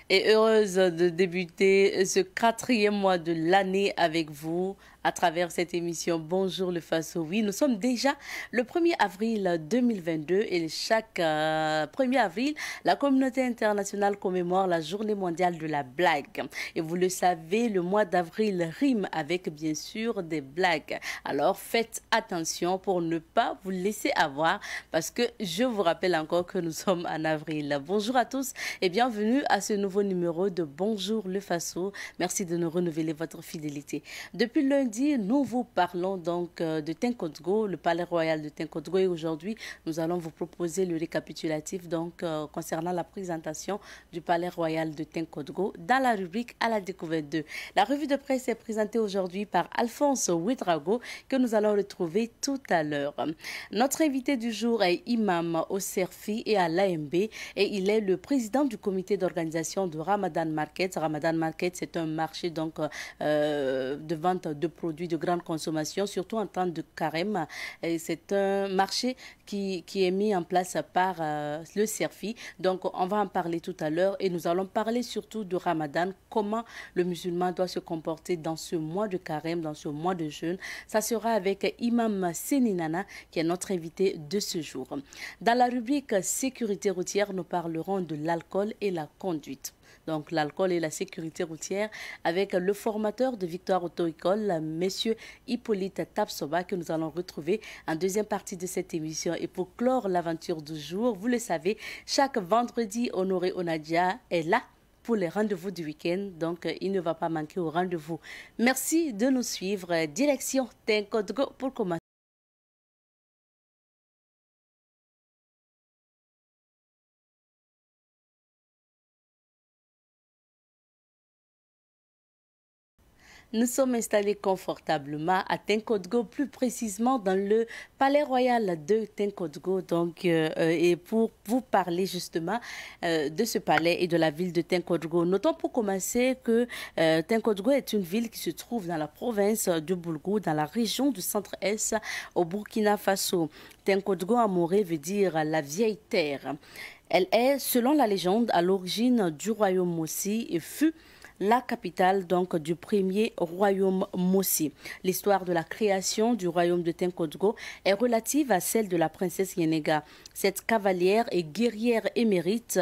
et heureuse de débuter ce quatrième mois de l'année avec vous à travers cette émission Bonjour le Faso. Oui, nous sommes déjà le 1er avril 2022 et chaque 1er avril, la communauté internationale commémore la journée mondiale de la blague. Et vous le savez, le mois d'avril rime avec bien sûr des blagues. Alors faites attention pour ne pas vous laisser avoir parce que je vous rappelle encore que nous sommes en avril. Bonjour à tous et bienvenue à ce nouveau numéro de Bonjour le Faso. Merci de nous renouveler votre fidélité. Depuis lundi, nous vous parlons donc de Tinkodgo, le palais royal de Tinkodgo. Et aujourd'hui, nous allons vous proposer le récapitulatif donc concernant la présentation du palais royal de Tinkodgo dans la rubrique à la découverte 2. La revue de presse est présentée aujourd'hui par Alphonse Ouedraogo que nous allons retrouver tout à l'heure. Notre invité du jour est imam au CERFI et à l'AMB et il est le président du comité d'organisation de Ramadan Market. Ramadan Market, c'est un marché donc de vente de produits de grande consommation, surtout en temps de carême. C'est un marché qui est mis en place par le CERFI. Donc, on va en parler tout à l'heure et nous allons parler surtout de Ramadan, comment le musulman doit se comporter dans ce mois de carême, dans ce mois de jeûne. Ça sera avec Imam Seninana, qui est notre invité de ce jour. Dans la rubrique sécurité routière, nous parlerons de l'alcool et la conduite. Donc l'alcool et la sécurité routière avec le formateur de Victoire Auto-École, Monsieur Hippolyte Tapsoba, que nous allons retrouver en deuxième partie de cette émission. Et pour clore l'aventure du jour, vous le savez, chaque vendredi, Honoré Onadia est là pour les rendez-vous du week-end. Donc, il ne va pas manquer au rendez-vous. Merci de nous suivre. Direction Tinkodgo pour commencer. Nous sommes installés confortablement à Tinkodgo, plus précisément dans le palais royal de Tinkodgo. Donc, et pour vous parler justement de ce palais et de la ville de Tinkodgo, notons pour commencer que Tinkodgo est une ville qui se trouve dans la province de Boulgou, dans la région du centre-est au Burkina Faso. Tinkodgo en moré veut dire la vieille terre. Elle est, selon la légende, à l'origine du royaume Mossi et fut la capitale donc du premier royaume Mossi. L'histoire de la création du royaume de Tinkodgo est relative à celle de la princesse Yenega, cette cavalière et guerrière émérite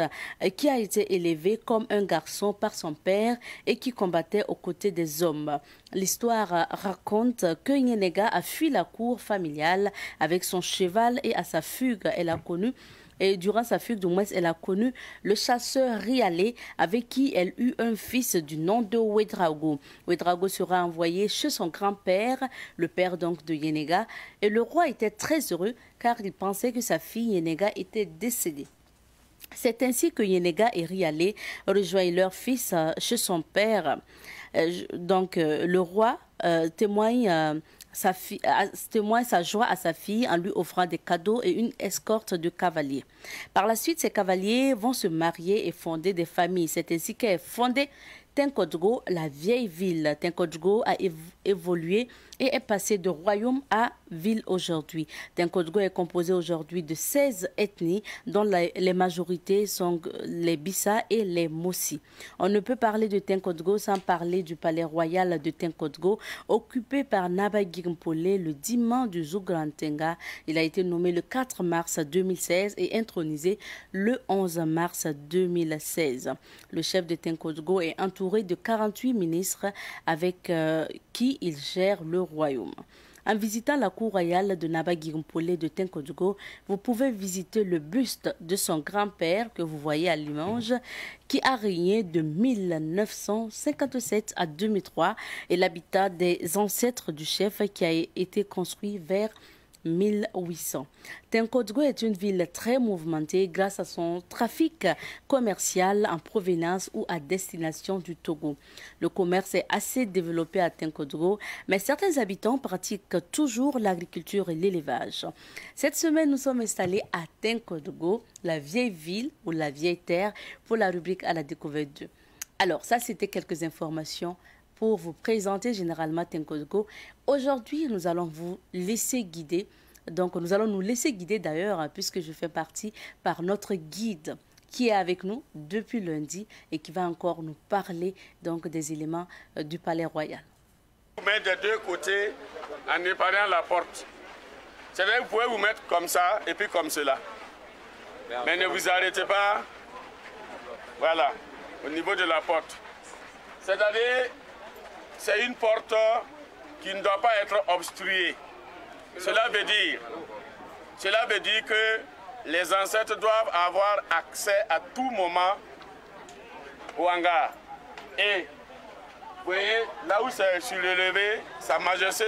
qui a été élevée comme un garçon par son père et qui combattait aux côtés des hommes. L'histoire raconte que Yenega a fui la cour familiale avec son cheval et à sa fugue, elle a connu et durant sa fugue, elle a connu le chasseur Rialé avec qui elle eut un fils du nom de Ouedraogo. Ouedraogo sera envoyé chez son grand-père, le père donc de Yenega, et le roi était très heureux car il pensait que sa fille Yenega était décédée. C'est ainsi que Yenega et Rialé rejoignent leur fils chez son père. Le roi témoigne sa joie à sa fille en lui offrant des cadeaux et une escorte de cavaliers. Par la suite, ces cavaliers vont se marier et fonder des familles. C'est ainsi qu'est fondée Tinkodgo, la vieille ville. Tinkodgo a évolué et est passé de royaume à ville aujourd'hui. Tinkodgo est composé aujourd'hui de 16 ethnies dont les majorités sont les Bissa et les Mossi. On ne peut parler de Tinkodgo sans parler du palais royal de Tinkodgo occupé par Naba Gimpole, le diman du Zougrantenga. Il a été nommé le 4 mars 2016 et intronisé le 11 mars 2016. Le chef de Tinkodgo est entouré de 48 ministres avec qui il gère le royaume. En visitant la cour royale de Naba Gimpole de Tinkodgo, vous pouvez visiter le buste de son grand-père que vous voyez à l'image, qui a régné de 1957 à 2003 et l'habitat des ancêtres du chef qui a été construit vers 1800. Tinkodgo est une ville très mouvementée grâce à son trafic commercial en provenance ou à destination du Togo. Le commerce est assez développé à Tinkodgo, mais certains habitants pratiquent toujours l'agriculture et l'élevage. Cette semaine, nous sommes installés à Tinkodgo, la vieille ville ou la vieille terre, pour la rubrique à la découverte 2. Alors, ça, c'était quelques informations pour vous présenter généralement Tinkodgo. Aujourd'hui, nous allons vous laisser guider. Donc, nous allons nous laisser guider d'ailleurs, puisque je fais partie par notre guide qui est avec nous depuis lundi et qui va encore nous parler donc des éléments du palais royal. Vous mettez des deux côtés en épargnant la porte. C'est-à-dire que vous pouvez vous mettre comme ça et puis comme cela. Mais ne vous arrêtez pas. Voilà, au niveau de la porte. C'est-à-dire, c'est une porte qui ne doit pas être obstruée. Cela veut dire que les ancêtres doivent avoir accès à tout moment au hangar. Et vous voyez, là où c'est surélevé, Sa Majesté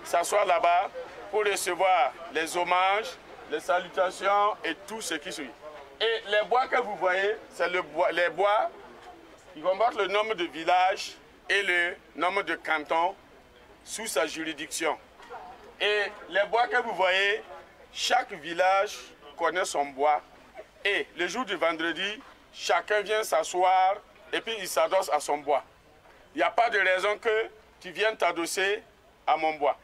s'assoit là-bas pour recevoir les hommages, les salutations et tout ce qui suit. Et les bois que vous voyez, c'est les bois qui comportent le nombre de villages et le nombre de cantons sous sa juridiction. Et les bois que vous voyez, chaque village connaît son bois. Et le jour du vendredi, chacun vient s'asseoir et puis il s'adosse à son bois. Il n'y a pas de raison que tu viennes t'adosser à mon bois.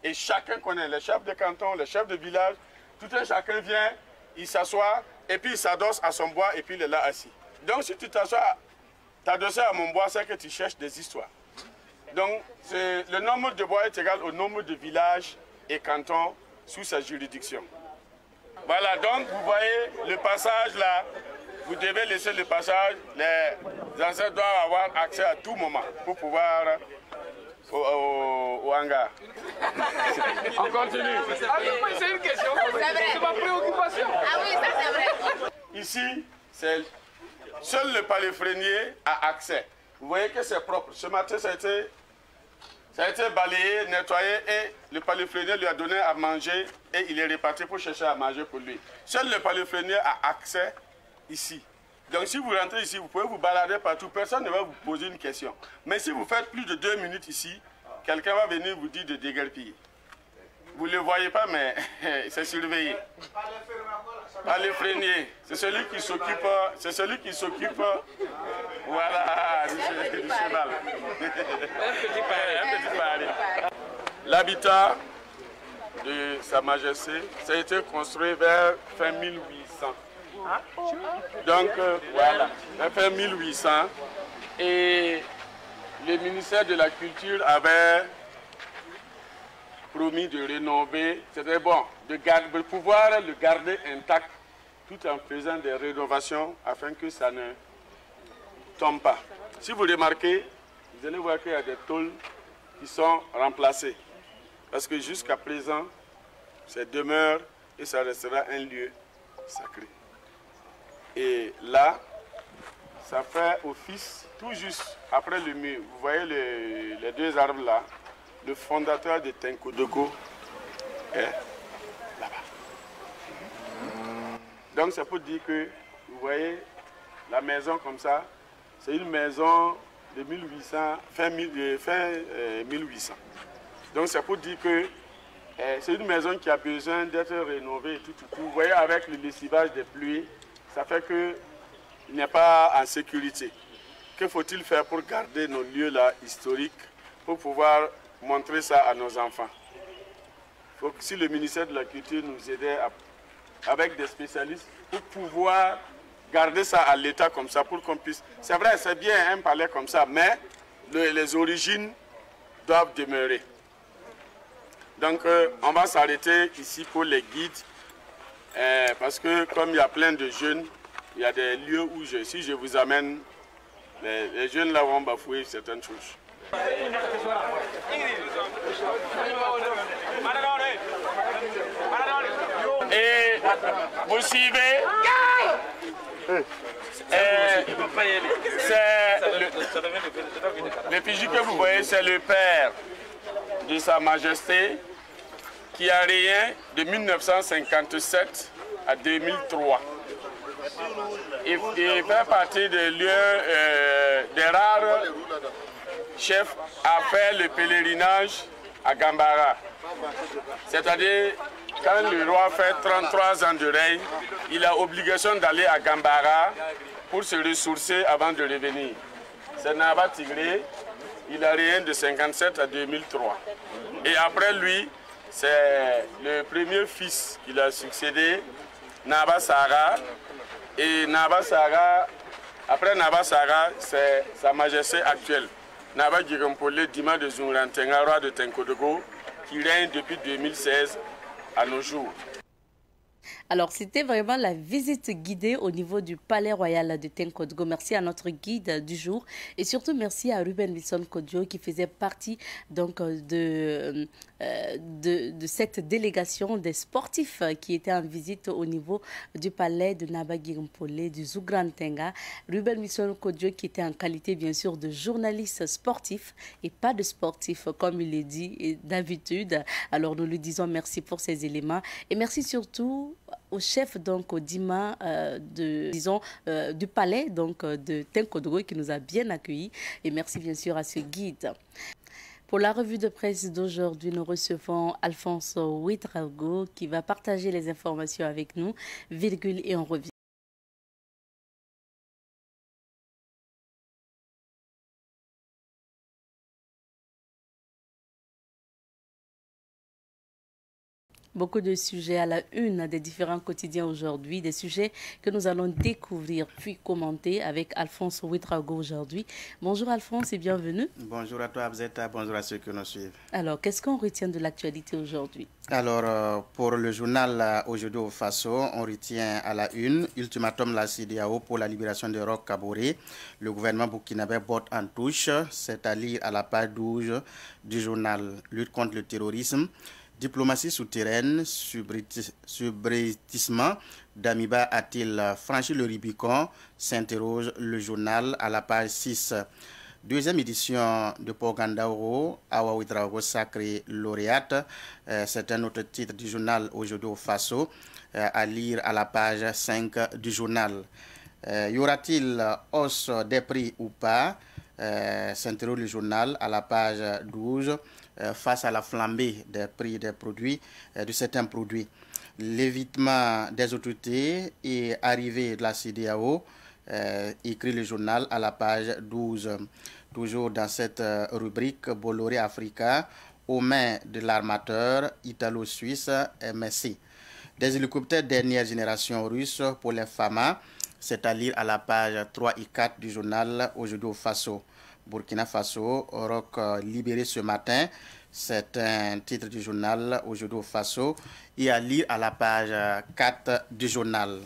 Et chacun connaît, les chefs de canton, les chefs de village, tout un chacun vient, il s'assoit et puis il s'adosse à son bois et puis il est là assis. Donc si tu t'adosses à mon bois, c'est que tu cherches des histoires. Donc le nombre de bois est égal au nombre de villages et cantons sous sa juridiction. Voilà, donc vous voyez le passage là, vous devez laisser le passage, les ancêtres doivent avoir accès à tout moment pour pouvoir au hangar. On continue. C'est une question, c'est ma préoccupation. Ah oui, ça c'est vrai. Ici, seul le palefrénier a accès. Vous voyez que c'est propre. Ce matin, ça a été balayé, nettoyé et le palefrénier lui a donné à manger et il est reparti pour chercher à manger pour lui. Seul le palefrénier a accès ici. Donc si vous rentrez ici, vous pouvez vous balader partout, personne ne va vous poser une question. Mais si vous faites plus de 2 minutes ici, quelqu'un va venir vous dire de déguerpiller. Vous ne le voyez pas, mais c'est surveillé. Palefrénier, c'est celui qui s'occupe, voilà, du cheval. Un petit pari. L'habitat de Sa Majesté, ça a été construit vers fin 1800. Donc voilà, fin 1800. Et le ministère de la Culture avait promis de rénover, c'était bon, de pouvoir le garder intact tout en faisant des rénovations afin que ça ne tombe pas. Si vous remarquez, vous allez voir qu'il y a des tôles qui sont remplacées. Parce que jusqu'à présent, ça demeure et ça restera un lieu sacré. Et là, ça fait office tout juste après le mur. Vous voyez les 2 arbres là. Le fondateur de Tenkodogo est là-bas. Donc c'est pour dire que, vous voyez, la maison comme ça, c'est une maison de 1800, fin 1800. Donc c'est pour dire que c'est une maison qui a besoin d'être rénovée et tout. Vous voyez, avec le lessivage des pluies, ça fait qu'il n'est pas en sécurité. Que faut-il faire pour garder nos lieux là historiques, pour pouvoir montrer ça à nos enfants? Il faut que si le ministère de la Culture nous aidait avec des spécialistes pour pouvoir garder ça à l'état comme ça, pour qu'on puisse... C'est vrai, c'est bien un palais comme ça, mais les origines doivent demeurer. Donc on va s'arrêter ici pour les guides, parce que comme il y a plein de jeunes, il y a des lieux où si je vous amène, les jeunes là vont bafouer certaines choses. Et vous suivez, l'effigie que vous voyez, c'est le père de Sa Majesté qui a régné de 1957 à 2003. Il fait partie des lieux, des rares chefs à faire le pèlerinage à Gambara. C'est-à-dire, quand le roi fait 33 ans de règne, il a obligation d'aller à Gambara pour se ressourcer avant de revenir. C'est Naba Tigré, il a régné de 1957 à 2003. Et après lui, c'est le premier fils qui l'a succédé, Naba Sara, Et Naba Sara, après Naba Sara, c'est Sa Majesté actuelle, Naba Girampolé Dima de Zungrantenga, roi de Tenkodogo, qui règne depuis 2016 à nos jours. Alors, c'était vraiment la visite guidée au niveau du Palais Royal de Tenkodogo. Merci à notre guide du jour et surtout merci à Ruben Wilson Kodjo qui faisait partie donc de cette délégation des sportifs qui étaient en visite au niveau du Palais de Naba Girampolé du Zungrantenga. Ruben Wilson Kodjo qui était en qualité bien sûr de journaliste sportif et pas de sportif comme il est dit d'habitude. Alors, nous lui disons merci pour ces éléments et merci surtout au chef donc au Dima du palais donc de Tenkodogo qui nous a bien accueillis et merci bien sûr à ce guide. Pour la revue de presse d'aujourd'hui, nous recevons Alphonse Ouedraogo qui va partager les informations avec nous, virgule et on revient. Beaucoup de sujets à la une des différents quotidiens aujourd'hui, des sujets que nous allons découvrir puis commenter avec Alphonse Ouedraogo aujourd'hui. Bonjour Alphonse et bienvenue. Bonjour à toi Abzeta, bonjour à ceux qui nous suivent. Alors, qu'est-ce qu'on retient de l'actualité aujourd'hui? Alors, pour le journal Aujourd'hui au Faso, on retient à la une, ultimatum la CEDEAO pour la libération de Roch Kaboré. Le gouvernement burkinabé botte en touche, c'est à lire à la page 12 du journal Lutte contre le terrorisme. Diplomatie souterraine, subrepticement d'Amiba a-t-il franchi le Rubicon, s'interroge le journal à la page 6. Deuxième édition de Pogandaoro, Awa Ouedraogo sacré lauréate. C'est un autre titre du journal Aujourd'hui au Faso, à lire à la page 5 du journal. Y aura-t-il hausse des prix ou pas? S'interroge le journal à la page 12. Face à la flambée des prix des produits, de certains produits. L'évitement des autorités et arrivée de la CEDEAO, écrit le journal à la page 12. Toujours dans cette rubrique Bolloré Africa, aux mains de l'armateur italo-suisse MSC. Des hélicoptères dernière génération russe pour les FAMA, c'est à lire à la page 3 et 4 du journal Aujourd'hui au Faso. Burkina Faso, Roch libéré ce matin. C'est un titre du journal Aujourd'hui au Faso et à lire à la page 4 du journal.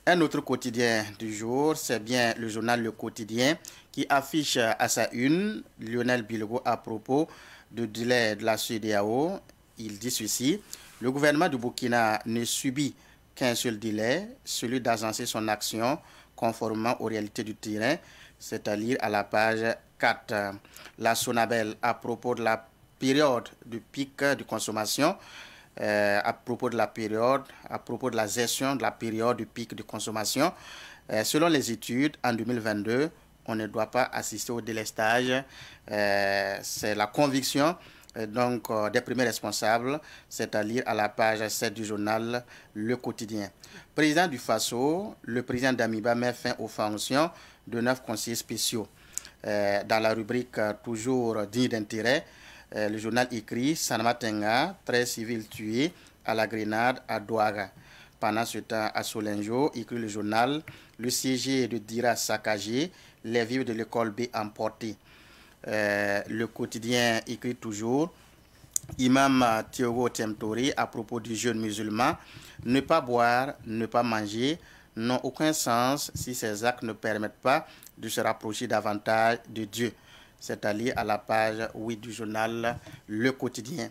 Un autre quotidien du jour, c'est bien le journal Le Quotidien qui affiche à sa une Lionel Bilgo à propos du délai de la CEDEAO. Il dit ceci: le gouvernement du Burkina ne subit qu'un seul délai, celui d'agencer son action conformément aux réalités du terrain. C'est à lire à la page 4. La Sonabel à propos de la période du pic de consommation, à propos de la gestion de la période du pic de consommation. Selon les études, en 2022, on ne doit pas assister au délestage. C'est la conviction des premiers responsables, c'est à lire à la page 7 du journal Le Quotidien. Président du Faso, le président d'Amiba met fin aux fonctions de 9 conseillers spéciaux. Dans la rubrique toujours digne d'intérêt, le journal écrit Sanama Tenga, 13 civils tués à la grenade à Douaga. Pendant ce temps, à Solenjo, écrit le journal, le siégé de Dira saccagé, les vivres de l'école B emportés. Le quotidien écrit toujours Imam Théogo Temtori à propos du jeûne musulman, ne pas boire, ne pas manger n'ont aucun sens si ces actes ne permettent pas de se rapprocher davantage de Dieu. C'est à lire à la page 8 du journal Le Quotidien.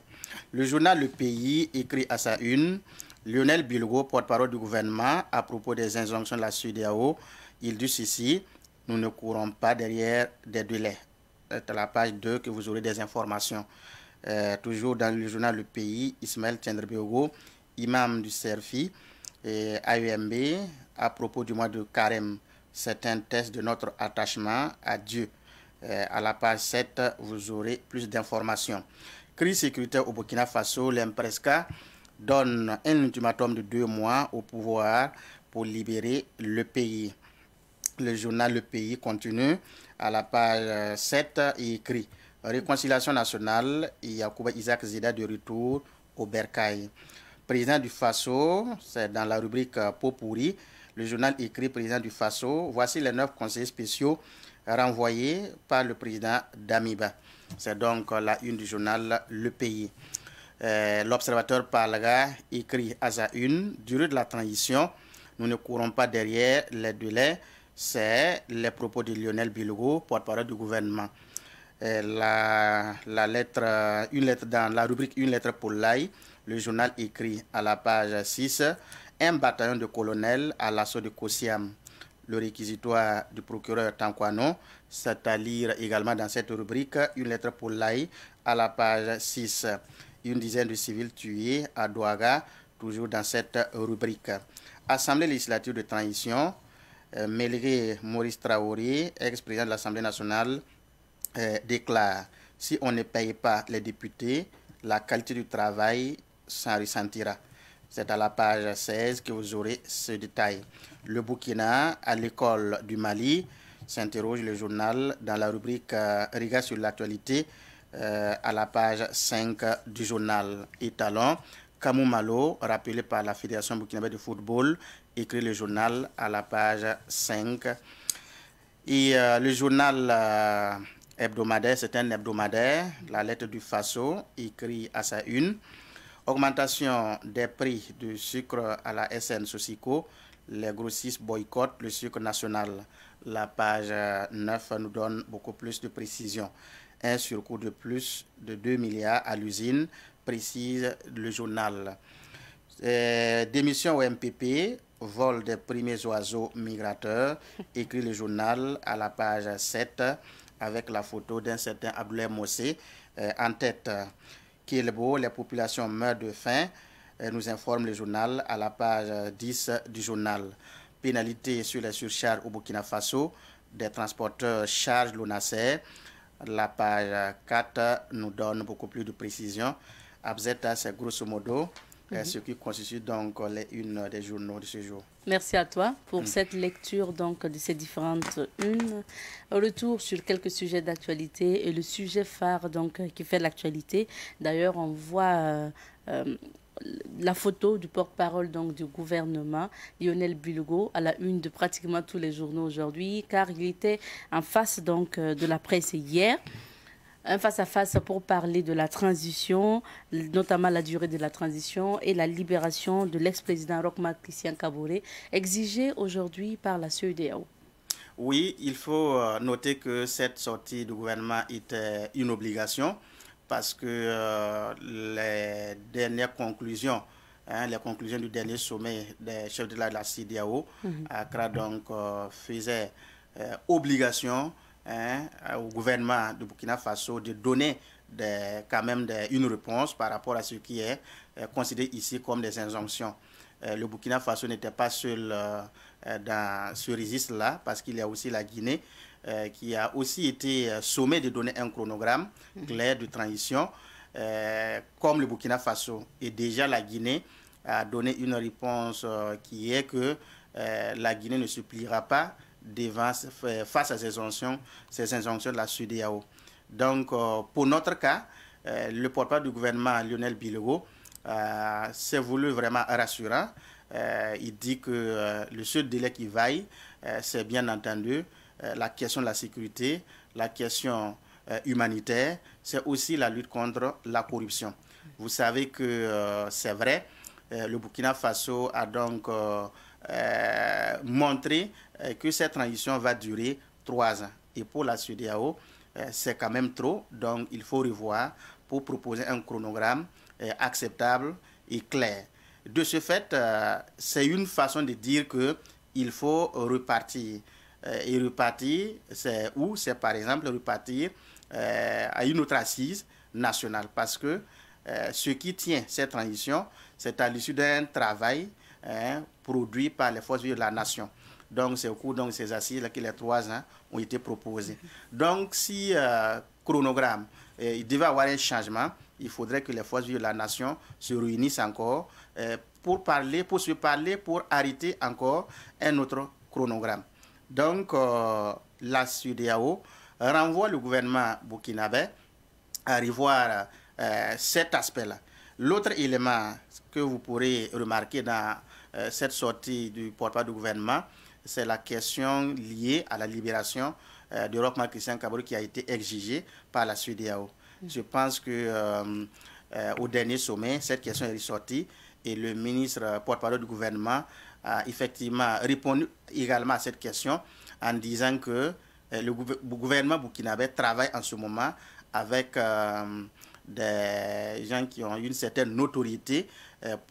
Le journal Le Pays écrit à sa une Lionel Bilgo, porte-parole du gouvernement, à propos des injonctions de la CEDEAO. Il dit ceci: nous ne courons pas derrière des délais. C'est à la page 2 que vous aurez des informations. Toujours dans le journal Le Pays, Ismaël Tchendrebiogo, imam du Serfi et AEMB, à propos du mois de Carême. C'est un test de notre attachement à Dieu. À la page 7, vous aurez plus d'informations. Crise sécuritaire au Burkina Faso, l'Impresca donne un ultimatum de 2 mois au pouvoir pour libérer le pays. Le journal Le Pays continue à la page 7 et écrit Réconciliation nationale, Yacouba Isaac Zida de retour au Bercail. Président du Faso, c'est dans la rubrique Pot pourri, Le journal écrit président du Faso, voici les 9 conseillers spéciaux renvoyés par le président Damiba. C'est donc la une du journal Le Pays. L'observateur parlera écrit à sa une, durée de la transition, nous ne courons pas derrière les délais, c'est les propos de Lionel Bilgo, porte-parole du gouvernement. Une lettre dans la rubrique Une lettre pour l'AI, le journal écrit à la page 6, un bataillon de colonels à l'assaut de Kosiam. Le réquisitoire du procureur Tankwano, c'est à lire également dans cette rubrique Une lettre pour l'AI à la page 6. Une dizaine de civils tués à Douaga, toujours dans cette rubrique. Assemblée législative de transition, Méléré Maurice Traoré, ex-président de l'Assemblée nationale, déclare « Si on ne paye pas les députés, la qualité du travail s'en ressentira ». C'est à la page 16 que vous aurez ce détail. Le Burkina, à l'école du Mali, s'interroge le journal dans la rubrique Regard sur l'actualité, à la page 5 du journal. Étalon, Kamou Malo, rappelé par la Fédération burkinabé de football, écrit le journal à la page 5. Et le journal hebdomadaire, c'est un hebdomadaire, la lettre du Faso, écrit à sa une. Augmentation des prix du sucre à la SN Sosico, les grossistes boycottent le sucre national. La page 9 nous donne beaucoup plus de précision. Un surcoût de plus de 2 milliards à l'usine, précise le journal. Démission au MPP, vol des premiers oiseaux migrateurs, écrit le journal à la page 7 avec la photo d'un certain Abdoulaye Mossé en tête. Kielbo, les populations meurent de faim, nous informe le journal à la page 10 du journal. Pénalité sur les surcharges au Burkina Faso, des transporteurs chargent l'ONASER. La page 4 nous donne beaucoup plus de précision. Abzeta, c'est grosso modo ce qui constitue donc les unes des journaux de ce jour. Merci à toi pour cette lecture donc de ces différentes unes. Retour sur quelques sujets d'actualité et le sujet phare donc qui fait l'actualité. D'ailleurs, on voit la photo du porte-parole donc du gouvernement, Lionel Bilgo, à la une de pratiquement tous les journaux aujourd'hui, car il était en face donc de la presse hier. Un face-à-face pour parler de la transition, notamment la durée de la transition et la libération de l'ex-président Roch-Marc Christian Kaboré, exigée aujourd'hui par la CEDEAO. Oui, il faut noter que cette sortie du gouvernement était une obligation parce que les dernières conclusions, les conclusions du dernier sommet des chefs de la CEDEAO, Accra donc faisait obligation au gouvernement de Burkina Faso de donner quand même une réponse par rapport à ce qui est considéré ici comme des injonctions. Le Burkina Faso n'était pas seul dans ce registre-là, parce qu'il y a aussi la Guinée qui a aussi été sommée de donner un chronogramme clair de transition, comme le Burkina Faso. Et déjà la Guinée a donné une réponse qui est que la Guinée ne se pliera pas face à ces injonctions de la CEDEAO. Donc, pour notre cas, le porte-parole du gouvernement, Lionel Bilgo, s'est voulu vraiment rassurant. Il dit que le seul délai qui vaille, c'est bien entendu la question de la sécurité, la question humanitaire, c'est aussi la lutte contre la corruption. Vous savez que c'est vrai, le Burkina Faso a donc montré que cette transition va durer 3 ans. Et pour la CEDEAO, c'est quand même trop. Donc, il faut revoir pour proposer un chronogramme acceptable et clair. De ce fait, c'est une façon de dire qu'il faut repartir. Et repartir, c'est où? C'est par exemple repartir à une autre assise nationale. Parce que ce qui tient cette transition, c'est à l'issue d'un travail produit par les forces vives de la nation. Donc, c'est au cours de ces assises que les 3 ans ont été proposés. Donc, si chronogramme, il devait y avoir un changement, il faudrait que les forces vives de la nation se réunissent encore pour se parler, pour arrêter encore un autre chronogramme. Donc, la CEDEAO renvoie le gouvernement burkinabé à revoir cet aspect-là. L'autre élément que vous pourrez remarquer dans cette sortie du porte-parole du gouvernement, c'est la question liée à la libération de Roch Marc Christian Kaboré qui a été exigée par la CEDEAO. Je pense que au dernier sommet, cette question est ressortie et le ministre porte-parole du gouvernement a effectivement répondu également à cette question en disant que le gouvernement burkinabé travaille en ce moment avec des gens qui ont une certaine notoriété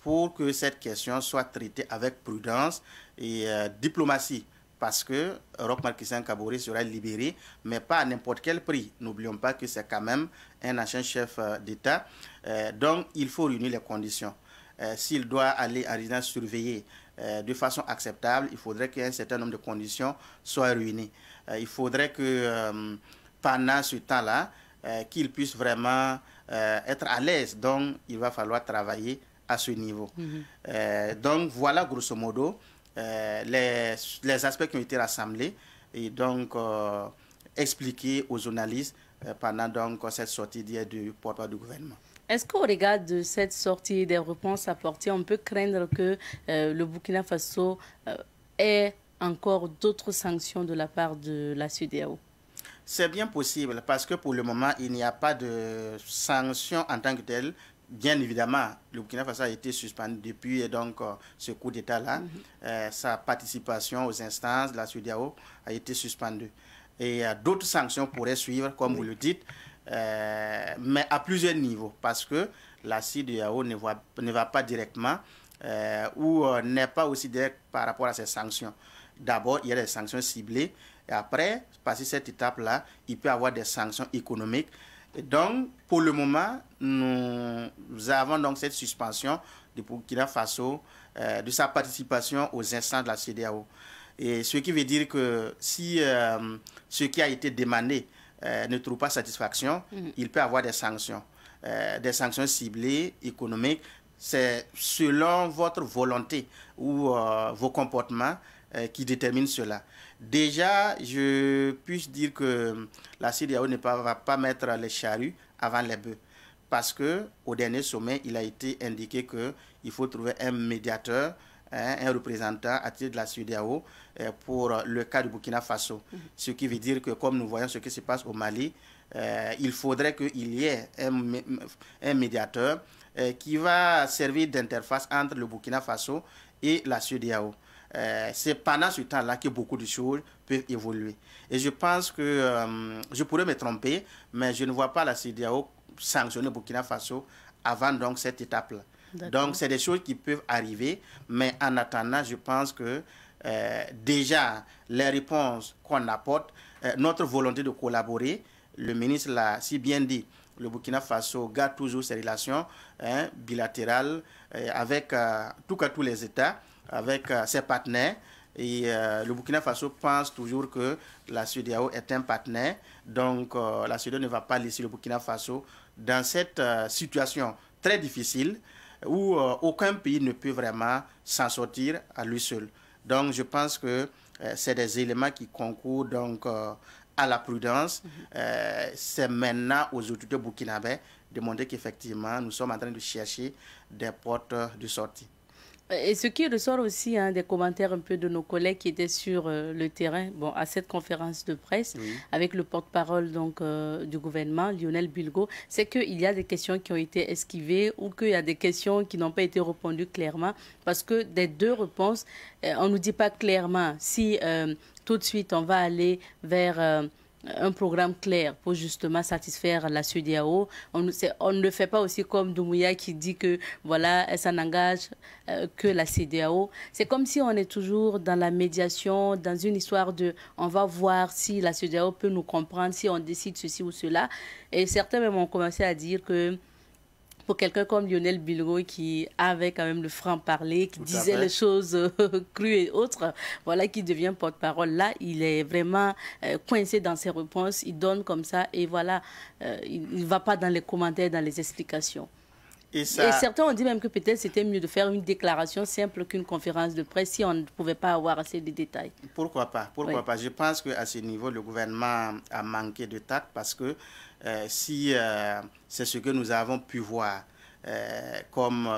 pour que cette question soit traitée avec prudence et diplomatie. Parce que Roch Marc Christian Kaboré sera libéré, mais pas à n'importe quel prix. N'oublions pas que c'est quand même un ancien chef d'État. Donc, il faut réunir les conditions. S'il doit aller en résidence surveillée de façon acceptable, il faudrait qu'un certain nombre de conditions soient réunies. Il faudrait que pendant ce temps-là, qu'il puisse vraiment être à l'aise. Donc, il va falloir travailler à ce niveau. Donc, voilà grosso modo les aspects qui ont été rassemblés et donc expliqués aux journalistes pendant donc cette sortie d'hier du porte-parole du gouvernement. Est-ce qu'au regard de cette sortie, des réponses apportées, on peut craindre que le Burkina Faso ait encore d'autres sanctions de la part de la CEDEAO? C'est bien possible parce que pour le moment, il n'y a pas de sanctions en tant que telles. Bien évidemment, le Burkina Faso a été suspendu depuis donc, ce coup d'État-là. Sa participation aux instances de la CEDEAO a été suspendue. Et d'autres sanctions pourraient suivre, comme vous le dites, mais à plusieurs niveaux, parce que la CEDEAO ne va pas directement ou n'est pas aussi direct par rapport à ces sanctions. D'abord, il y a des sanctions ciblées, et après, passer cette étape-là, il peut y avoir des sanctions économiques. Et donc, pour le moment, nous avons donc cette suspension du Burkina Faso de sa participation aux instances de la CEDEAO. Et ce qui veut dire que si ce qui a été demandé ne trouve pas satisfaction, il peut y avoir des sanctions ciblées, économiques. C'est selon votre volonté ou vos comportements qui déterminent cela. Déjà, je puis dire que la CEDEAO ne va pas mettre les charrues avant les bœufs. Parce qu'au dernier sommet, il a été indiqué qu'il faut trouver un médiateur, un représentant à titre de la CEDEAO pour le cas du Burkina Faso. Ce qui veut dire que, comme nous voyons ce qui se passe au Mali, il faudrait qu'il y ait un médiateur qui va servir d'interface entre le Burkina Faso et la CEDEAO. C'est pendant ce temps-là que beaucoup de choses peuvent évoluer. Et je pense que, je pourrais me tromper, mais je ne vois pas la CEDEAO sanctionner Burkina Faso avant donc cette étape-là. Donc, c'est des choses qui peuvent arriver, mais en attendant, je pense que déjà, les réponses qu'on apporte, notre volonté de collaborer, le ministre l'a si bien dit, le Burkina Faso garde toujours ses relations bilatérales avec tous les États, avec ses partenaires. Et le Burkina Faso pense toujours que la CEDEAO est un partenaire. Donc, la CEDEAO ne va pas laisser le Burkina Faso dans cette situation très difficile où aucun pays ne peut vraiment s'en sortir à lui seul. Donc, je pense que c'est des éléments qui concourent donc, à la prudence. C'est maintenant aux autorités burkinabées de montrer qu'effectivement, nous sommes en train de chercher des portes de sortie. Et ce qui ressort aussi des commentaires un peu de nos collègues qui étaient sur le terrain, bon, à cette conférence de presse, avec le porte-parole donc du gouvernement, Lionel Bilgo, c'est qu'il y a des questions qui ont été esquivées ou qu'il y a des questions qui n'ont pas été répondues clairement, parce que des deux réponses, on ne nous dit pas clairement si tout de suite on va aller vers un programme clair pour justement satisfaire la CEDEAO. On ne le fait pas aussi comme Doumbouya qui dit que voilà, ça n'engage que la CEDEAO. C'est comme si on est toujours dans la médiation, dans une histoire de on va voir si la CEDEAO peut nous comprendre, si on décide ceci ou cela. Et certains même ont commencé à dire que pour quelqu'un comme Lionel Bilgo qui avait quand même le franc-parler, qui disait les choses crues et autres, voilà, qui devient porte-parole. Là, il est vraiment coincé dans ses réponses, il donne comme ça et voilà, il ne va pas dans les commentaires, dans les explications. Et certains ont dit même que peut-être c'était mieux de faire une déclaration simple qu'une conférence de presse si on ne pouvait pas avoir assez de détails. Pourquoi pas? Pourquoi pas? Je pense qu'à ce niveau, le gouvernement a manqué de tact parce que si c'est ce que nous avons pu voir comme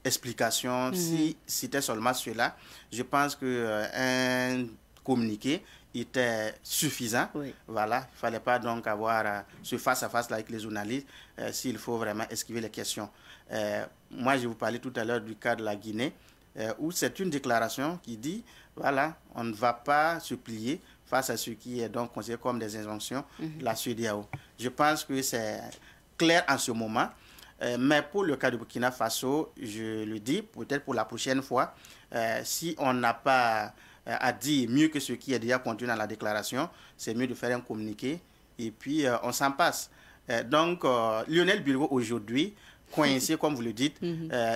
explications. Si c'était seulement cela, je pense qu'un communiqué était suffisant. Oui. Voilà, il ne fallait pas donc avoir ce face-à-face avec les journalistes s'il faut vraiment esquiver les questions. Moi, je vous parlais tout à l'heure du cas de la Guinée, où c'est une déclaration qui dit, voilà, on ne va pas se plier face à ce qui est donc considéré comme des injonctions de la CEDEAO. Je pense que c'est clair en ce moment, mais pour le cas de Burkina Faso, je le dis, peut-être pour la prochaine fois, si on n'a pas à dire mieux que ce qui est déjà contenu dans la déclaration, c'est mieux de faire un communiqué et puis on s'en passe. Donc, Lionel Bilgo aujourd'hui, coincé, comme vous le dites,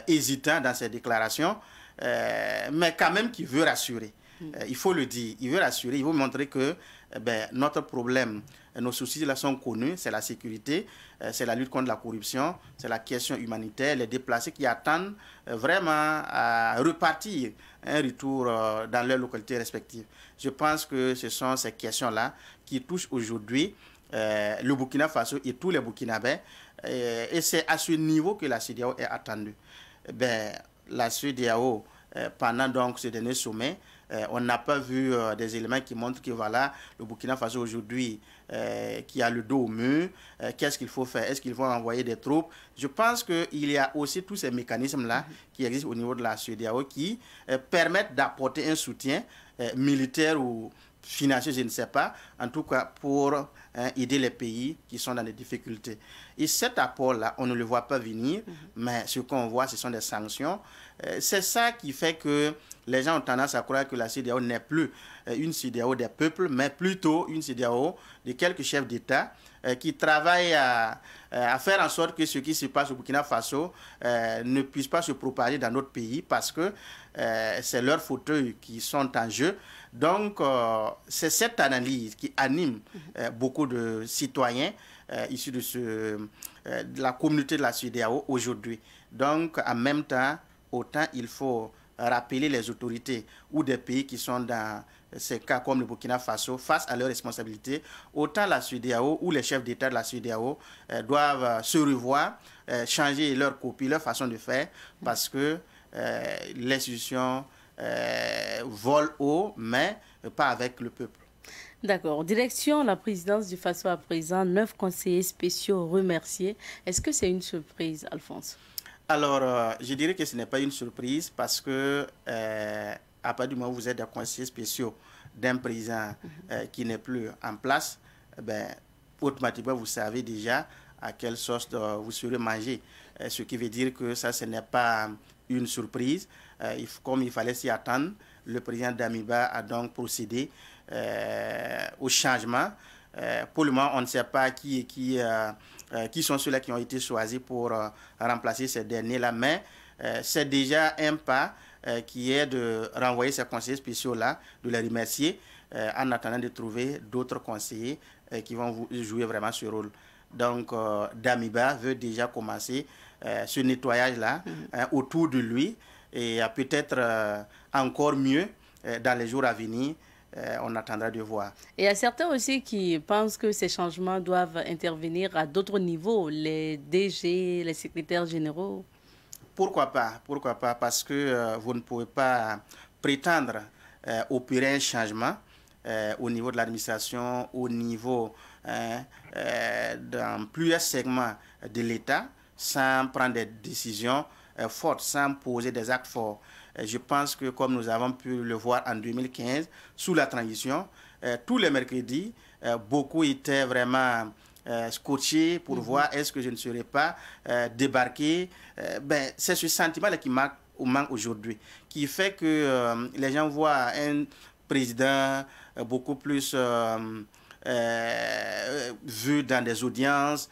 hésitant dans ses déclarations, mais quand même qui veut rassurer. Il faut le dire, il veut rassurer, il veut montrer que notre problème, nos soucis là sont connus, c'est la sécurité, c'est la lutte contre la corruption, c'est la question humanitaire, les déplacés qui attendent vraiment à repartir un retour dans leurs localités respectives. Je pense que ce sont ces questions-là qui touchent aujourd'hui le Burkina Faso et tous les Burkinabés, et c'est à ce niveau que la CEDEAO est attendue. La CEDEAO, pendant donc ce dernier sommet, on n'a pas vu des éléments qui montrent que voilà, le Burkina Faso aujourd'hui qui a le dos au mur, qu'est-ce qu'il faut faire? Est-ce qu'il faut envoyer des troupes? Je pense qu'il y a aussi tous ces mécanismes-là qui existent au niveau de la CEDEAO qui permettent d'apporter un soutien militaire ou financier, je ne sais pas, en tout cas pour aider les pays qui sont dans des difficultés. Et cet apport-là, on ne le voit pas venir, mais ce qu'on voit, ce sont des sanctions. C'est ça qui fait que les gens ont tendance à croire que la CEDEAO n'est plus une CEDEAO des peuples, mais plutôt une CEDEAO de quelques chefs d'État qui travaillent à faire en sorte que ce qui se passe au Burkina Faso ne puisse pas se propager dans notre pays parce que c'est leurs fauteuils qui sont en jeu. Donc, c'est cette analyse qui anime beaucoup de citoyens issus de la communauté de la CEDEAO aujourd'hui. Donc, en même temps, autant il faut rappeler les autorités ou des pays qui sont dans ces cas comme le Burkina Faso face à leurs responsabilités, autant la CEDEAO ou les chefs d'État de la CEDEAO doivent se revoir, changer leur copie, leur façon de faire, parce que l'institution vole haut, mais pas avec le peuple. D'accord. Direction la présidence du Faso à présent, 9 conseillers spéciaux remerciés. Est-ce que c'est une surprise, Alphonse? Alors, je dirais que ce n'est pas une surprise parce que à partir du moment où vous êtes des conseillers spéciaux d'un président qui n'est plus en place, automatiquement, vous savez déjà à quelle sauce vous serez mangé. Ce qui veut dire que ça, ce n'est pas une surprise. Comme il fallait s'y attendre, le président Damiba a donc procédé au changement. Pour le moment, on ne sait pas qui sont ceux-là qui ont été choisis pour remplacer ces derniers-là, mais c'est déjà un pas qui est de renvoyer ces conseillers spéciaux-là, de les remercier en attendant de trouver d'autres conseillers qui vont jouer vraiment ce rôle. Donc, Damiba veut déjà commencer ce nettoyage-là autour de lui et peut-être encore mieux dans les jours à venir. On attendra de voir. Et il y a certains aussi qui pensent que ces changements doivent intervenir à d'autres niveaux, les DG, les secrétaires généraux. Pourquoi pas? Pourquoi pas? Parce que vous ne pouvez pas prétendre opérer un changement au niveau de l'administration, au niveau dans plusieurs segments de l'État, sans prendre des décisions fortes, sans poser des actes forts. Je pense que comme nous avons pu le voir en 2015, sous la transition, tous les mercredis, beaucoup étaient vraiment scotchés pour voir est-ce que je ne serais pas débarqué. C'est ce sentiment-là qui manque aujourd'hui, qui fait que les gens voient un président beaucoup plus vu dans des audiences,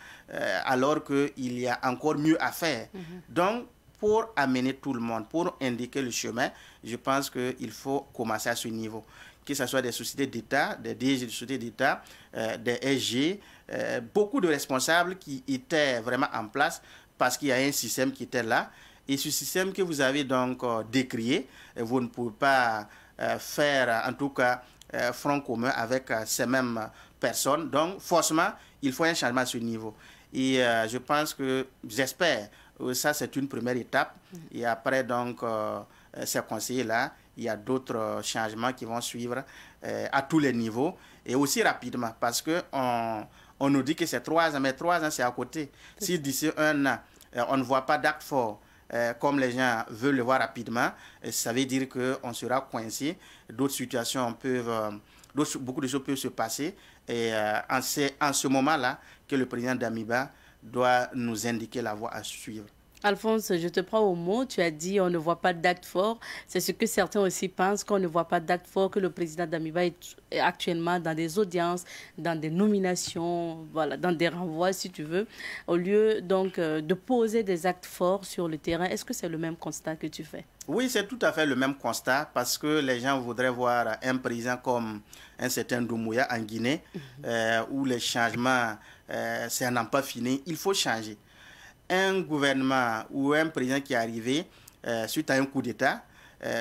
alors qu'il y a encore mieux à faire. Donc, pour amener tout le monde, pour indiquer le chemin, je pense qu'il faut commencer à ce niveau. Que ce soit des sociétés d'État, des DG de sociétés d'État, des SG, beaucoup de responsables qui étaient vraiment en place parce qu'il y a un système qui était là. Et ce système que vous avez donc décrié, vous ne pouvez pas faire, en tout cas, front commun avec ces mêmes personnes. Donc, forcément, il faut un changement à ce niveau. Et je pense que, j'espère, Ça, c'est une première étape. Et après, donc, ces conseillers-là, il y a d'autres changements qui vont suivre à tous les niveaux et aussi rapidement parce qu'on nous dit que c'est 3 ans, mais 3 ans, c'est à côté. Si d'ici 1 an, on ne voit pas d'acte fort, comme les gens veulent le voir rapidement, ça veut dire qu'on sera coincé. D'autres situations peuvent, beaucoup de choses peuvent se passer. Et c'est en ce moment-là que le président d'Amiba doit nous indiquer la voie à suivre. Alphonse, je te prends au mot. Tu as dit on ne voit pas d'acte fort. C'est ce que certains aussi pensent, qu'on ne voit pas d'acte fort, que le président d'Amiba est actuellement dans des audiences, dans des nominations, voilà, dans des renvois, si tu veux, au lieu donc de poser des actes forts sur le terrain. Est-ce que c'est le même constat que tu fais? Oui, c'est tout à fait le même constat parce que les gens voudraient voir un président comme un certain Doumbouya en Guinée, où les changements, ça n'en pas fini. Il faut changer. Un gouvernement ou un président qui est arrivé suite à un coup d'État,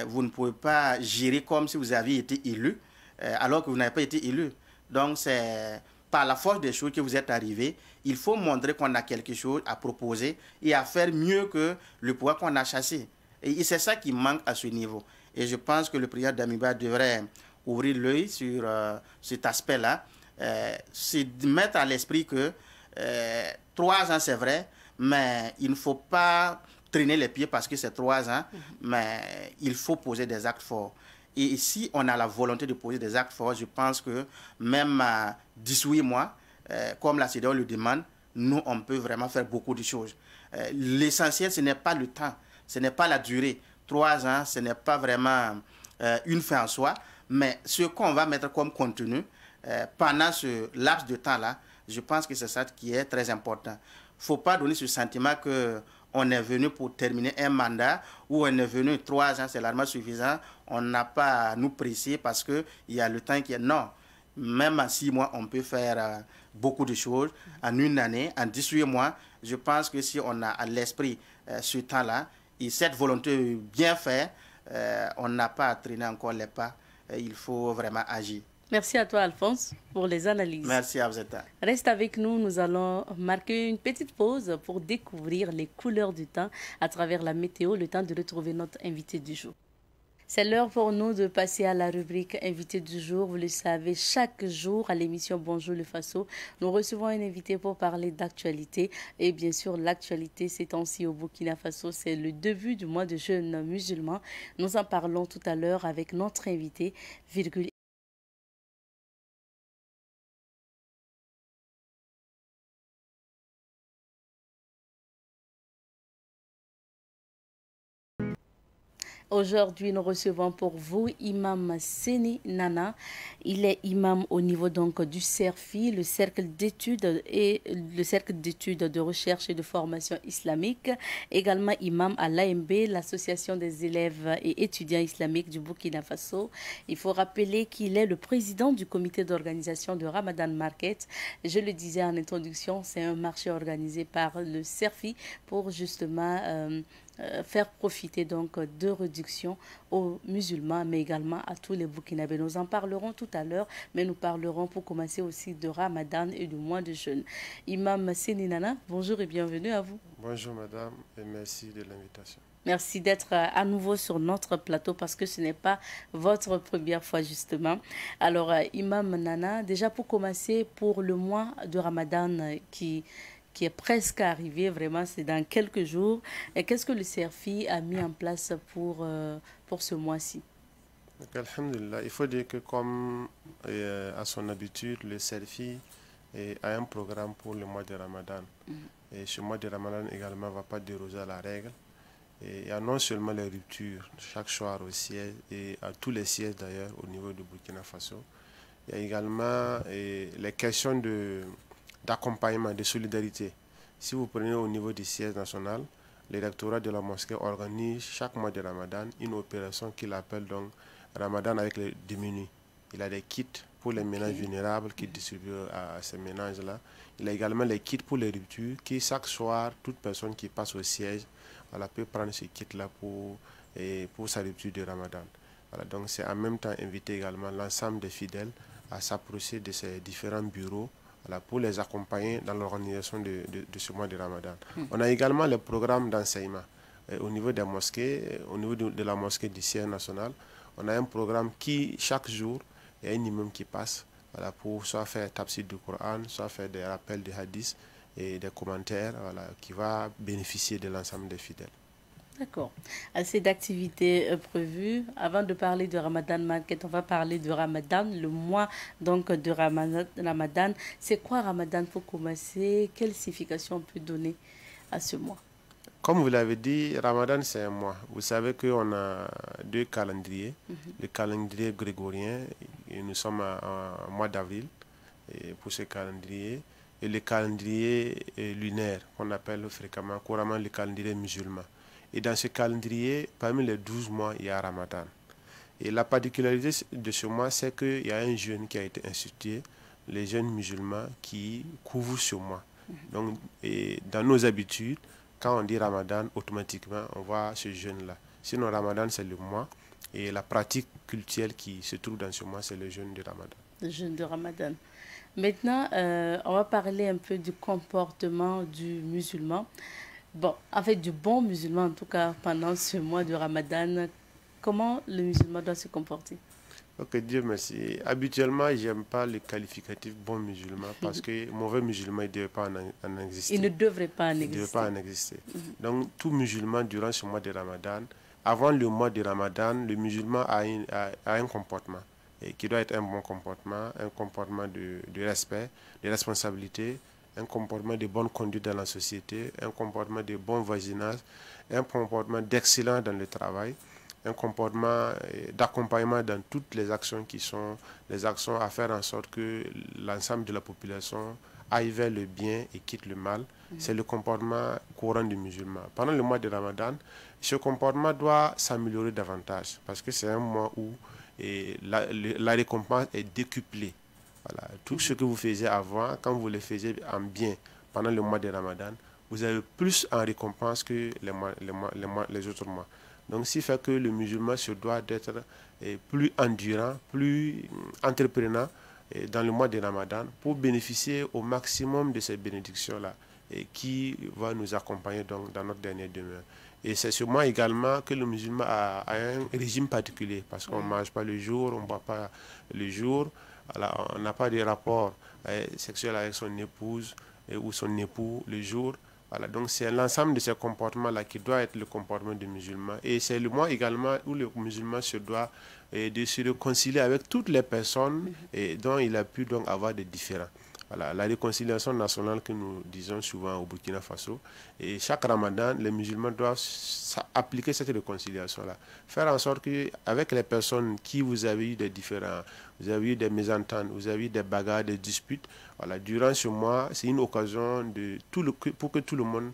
vous ne pouvez pas gérer comme si vous aviez été élu, alors que vous n'avez pas été élu. Donc, c'est par la force des choses que vous êtes arrivé. Il faut montrer qu'on a quelque chose à proposer et à faire mieux que le pouvoir qu'on a chassé. Et c'est ça qui manque à ce niveau. Et je pense que le président d'Amiba devrait ouvrir l'œil sur cet aspect-là, se mettre à l'esprit que 3 ans, c'est vrai, mais il ne faut pas traîner les pieds parce que c'est 3 ans, mais il faut poser des actes forts. Et si on a la volonté de poser des actes forts, je pense que même à 18 mois, comme la CEDEAO le demande, nous, on peut vraiment faire beaucoup de choses. L'essentiel, ce n'est pas le temps, ce n'est pas la durée. 3 ans, ce n'est pas vraiment une fin en soi, mais ce qu'on va mettre comme contenu pendant ce laps de temps-là, je pense que c'est ça qui est très important. Il ne faut pas donner ce sentiment qu'on est venu pour terminer un mandat ou on est venu 3 ans, c'est largement suffisant. On n'a pas à nous presser parce qu'il y a le temps qui est... Non, même en 6 mois, on peut faire beaucoup de choses. En 1 année, en 18 mois, je pense que si on a à l'esprit ce temps-là et cette volonté bien faire, on n'a pas à traîner encore les pas. Il faut vraiment agir. Merci à toi, Alphonse, pour les analyses. Merci à vous. Reste avec nous, nous allons marquer une petite pause pour découvrir les couleurs du temps à travers la météo, le temps de retrouver notre invité du jour. C'est l'heure pour nous de passer à la rubrique invité du jour. Vous le savez, chaque jour à l'émission Bonjour le Faso, nous recevons un invité pour parler d'actualité. Et bien sûr, l'actualité ces temps-ci au Burkina Faso, c'est le début du mois de jeûne musulman. Nous en parlons tout à l'heure avec notre invité, virgule. Aujourd'hui, nous recevons pour vous Imam Seni Nana. Il est imam au niveau donc du CERFI, le cercle d'études et le cercle d'études de recherche et de formation islamique. Également imam à l'AMB, l'association des élèves et étudiants islamiques du Burkina Faso. Il faut rappeler qu'il est le président du comité d'organisation de Ramadan Market. Je le disais en introduction, c'est un marché organisé par le CERFI pour justement faire profiter donc de réductions aux musulmans, mais également à tous les Burkinabés. Nous en parlerons tout à l'heure, mais nous parlerons pour commencer aussi de Ramadan et du mois de jeûne. Imam Seni Nana, bonjour et bienvenue à vous. Bonjour madame et merci de l'invitation. Merci d'être à nouveau sur notre plateau parce que ce n'est pas votre première fois justement. Alors Imam Nana, déjà pour commencer, pour le mois de Ramadan qui est presque arrivé, vraiment, c'est dans quelques jours. Et qu'est-ce que le CERFI a mis en place pour ce mois-ci? Alhamdulillah, il faut dire que comme à son habitude, le CERFI a un programme pour le mois de Ramadan. Et ce mois de Ramadan également ne va pas déroger à la règle. Et il y a non seulement les ruptures chaque soir au siège et à tous les sièges d'ailleurs au niveau du Burkina Faso. Il y a également les questions d'accompagnement, de solidarité. Si vous prenez au niveau du siège national, le rectorat de la mosquée organise chaque mois de Ramadan une opération qu'il appelle donc Ramadan avec les démunis. Il a des kits pour les ménages vulnérables qu'il distribue à ces ménages-là. Il a également les kits pour les ruptures qui chaque soir, toute personne qui passe au siège peut prendre ce kit-là pour sa rupture de Ramadan. Voilà, donc c'est en même temps inviter également l'ensemble des fidèles à s'approcher de ces différents bureaux voilà, pour les accompagner dans l'organisation de ce mois de Ramadan. On a également les programmes d'enseignement. Au niveau des mosquées, au niveau de la mosquée du siège national, on a un programme qui, chaque jour, il y a un imam qui passe, voilà, pour soit faire tafsir du Coran, soit faire des rappels de hadiths et des commentaires, voilà, qui va bénéficier de l'ensemble des fidèles. D'accord. Assez d'activités prévues. Avant de parler de Ramadan Market, on va parler de Ramadan, le mois donc de Ramadan. C'est quoi Ramadan pour commencer? Quelle signification on peut donner à ce mois? Comme vous l'avez dit, Ramadan c'est un mois. Vous savez qu'on a deux calendriers. Le calendrier grégorien, et nous sommes en mois d'avril pour ce calendrier, et le calendrier lunaire qu'on appelle fréquemment, couramment le calendrier musulman. Et dans ce calendrier, parmi les 12 mois, il y a Ramadan. Et la particularité de ce mois, c'est qu'il y a un jeûne qui a été institué, les jeûnes musulmans qui couvrent ce mois. Donc, et dans nos habitudes, quand on dit Ramadan, automatiquement, on voit ce jeûne-là. Sinon, Ramadan, c'est le mois. Et la pratique culturelle qui se trouve dans ce mois, c'est le jeûne de Ramadan. Le jeûne de Ramadan. Maintenant, on va parler un peu du comportement du musulman. Bon, en fait, du bon musulman, en tout cas, pendant ce mois de Ramadan, comment le musulman doit se comporter? Ok, Dieu merci. Habituellement, je n'aime pas le qualificatif bon musulman parce que mauvais musulman, il ne devrait pas en exister. Il ne devrait pas en Il exister. ne devrait pas en exister. Donc, tout musulman, durant ce mois de Ramadan, avant le mois de Ramadan, le musulman a un comportement et qui doit être un bon comportement, un comportement de respect, de responsabilité, un comportement de bonne conduite dans la société, un comportement de bon voisinage, un comportement d'excellence dans le travail, un comportement d'accompagnement dans toutes les actions qui sont les actions à faire en sorte que l'ensemble de la population aille vers le bien et quitte le mal. C'est le comportement courant du musulman. Pendant le mois de Ramadan, ce comportement doit s'améliorer davantage parce que c'est un mois où la récompense est décuplée. Voilà. Tout ce que vous faisiez avant, quand vous le faisiez en bien pendant le mois de Ramadan, vous avez plus en récompense que les autres mois. Donc, ce qui fait que le musulman se doit d'être plus endurant, plus entreprenant dans le mois de Ramadan pour bénéficier au maximum de ces bénédictions-là qui va nous accompagner donc, dans notre dernière demeure. Et c'est ce mois également que le musulman a un régime particulier parce qu'on ne mange pas le jour, on ne boit pas le jour. Alors, on n'a pas de rapport sexuel avec son épouse ou son époux le jour. Voilà, donc c'est l'ensemble de ces comportements-là qui doit être le comportement du musulman. Et c'est le mois également où le musulman se doit de se réconcilier avec toutes les personnes dont il a pu donc avoir des différends. Voilà, la réconciliation nationale que nous disons souvent au Burkina Faso. Et chaque Ramadan, les musulmans doivent appliquer cette réconciliation-là. Faire en sorte qu'avec les personnes qui vous avez eu des différends, vous avez eu des mésententes, vous avez eu des bagarres, des disputes, voilà, durant ce mois, c'est une occasion pour que tout le monde,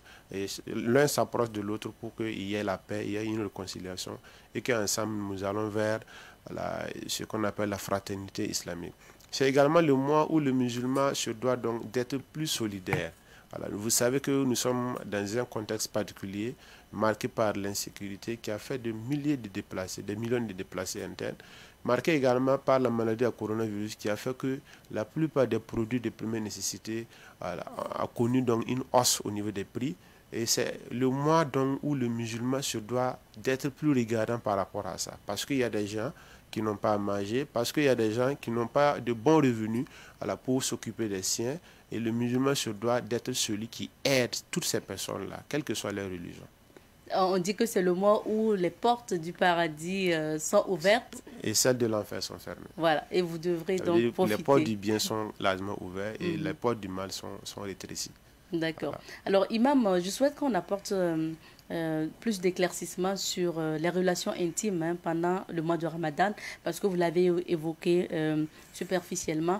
l'un s'approche de l'autre pour qu'il y ait la paix, il y ait une réconciliation et qu'ensemble nous allons vers voilà, ce qu'on appelle la fraternité islamique. C'est également le mois où le musulman se doit donc d'être plus solidaire. Voilà, vous savez que nous sommes dans un contexte particulier marqué par l'insécurité qui a fait des milliers de déplacés, des millions de déplacés internes, marqué également par la maladie à coronavirus qui a fait que la plupart des produits de première nécessité a connu donc une hausse au niveau des prix. Et c'est le mois donc où le musulman se doit d'être plus regardant par rapport à ça. Parce qu'il y a des gens qui n'ont pas à manger, parce qu'il y a des gens qui n'ont pas de bons revenus pour s'occuper des siens. Et le musulman se doit d'être celui qui aide toutes ces personnes-là, quelle que soit leur religion. On dit que c'est le mois où les portes du paradis sont ouvertes. Et celles de l'enfer sont fermées. Voilà, et vous devrez donc profiter. Les portes du bien sont largement ouvertes et les portes du mal sont rétrécies. D'accord. Voilà. Alors, Imam, je souhaite qu'on apporte plus d'éclaircissements sur les relations intimes pendant le mois de Ramadan, parce que vous l'avez évoqué superficiellement.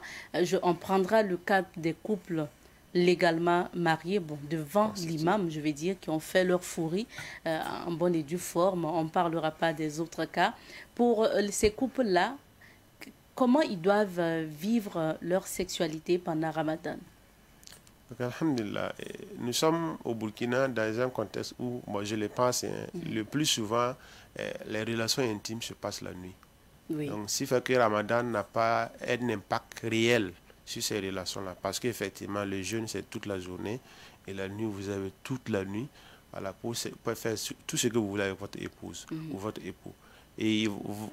On prendra le cas des couples légalement mariés, devant l'imam, je vais dire, qui ont fait leur fourie en bonne et due forme. On ne parlera pas des autres cas. Pour ces couples-là, comment ils doivent vivre leur sexualité pendant Ramadan? Alhamdulillah, nous sommes au Burkina dans un contexte où, moi je le pense, le plus souvent, les relations intimes se passent la nuit. Oui. Donc, ce qui fait que Ramadan n'a pas un impact réel sur ces relations-là. Parce qu'effectivement, le jeûne, c'est toute la journée et la nuit, vous avez toute la nuit, voilà, pour faire tout ce que vous voulez avec votre épouse ou votre époux. Et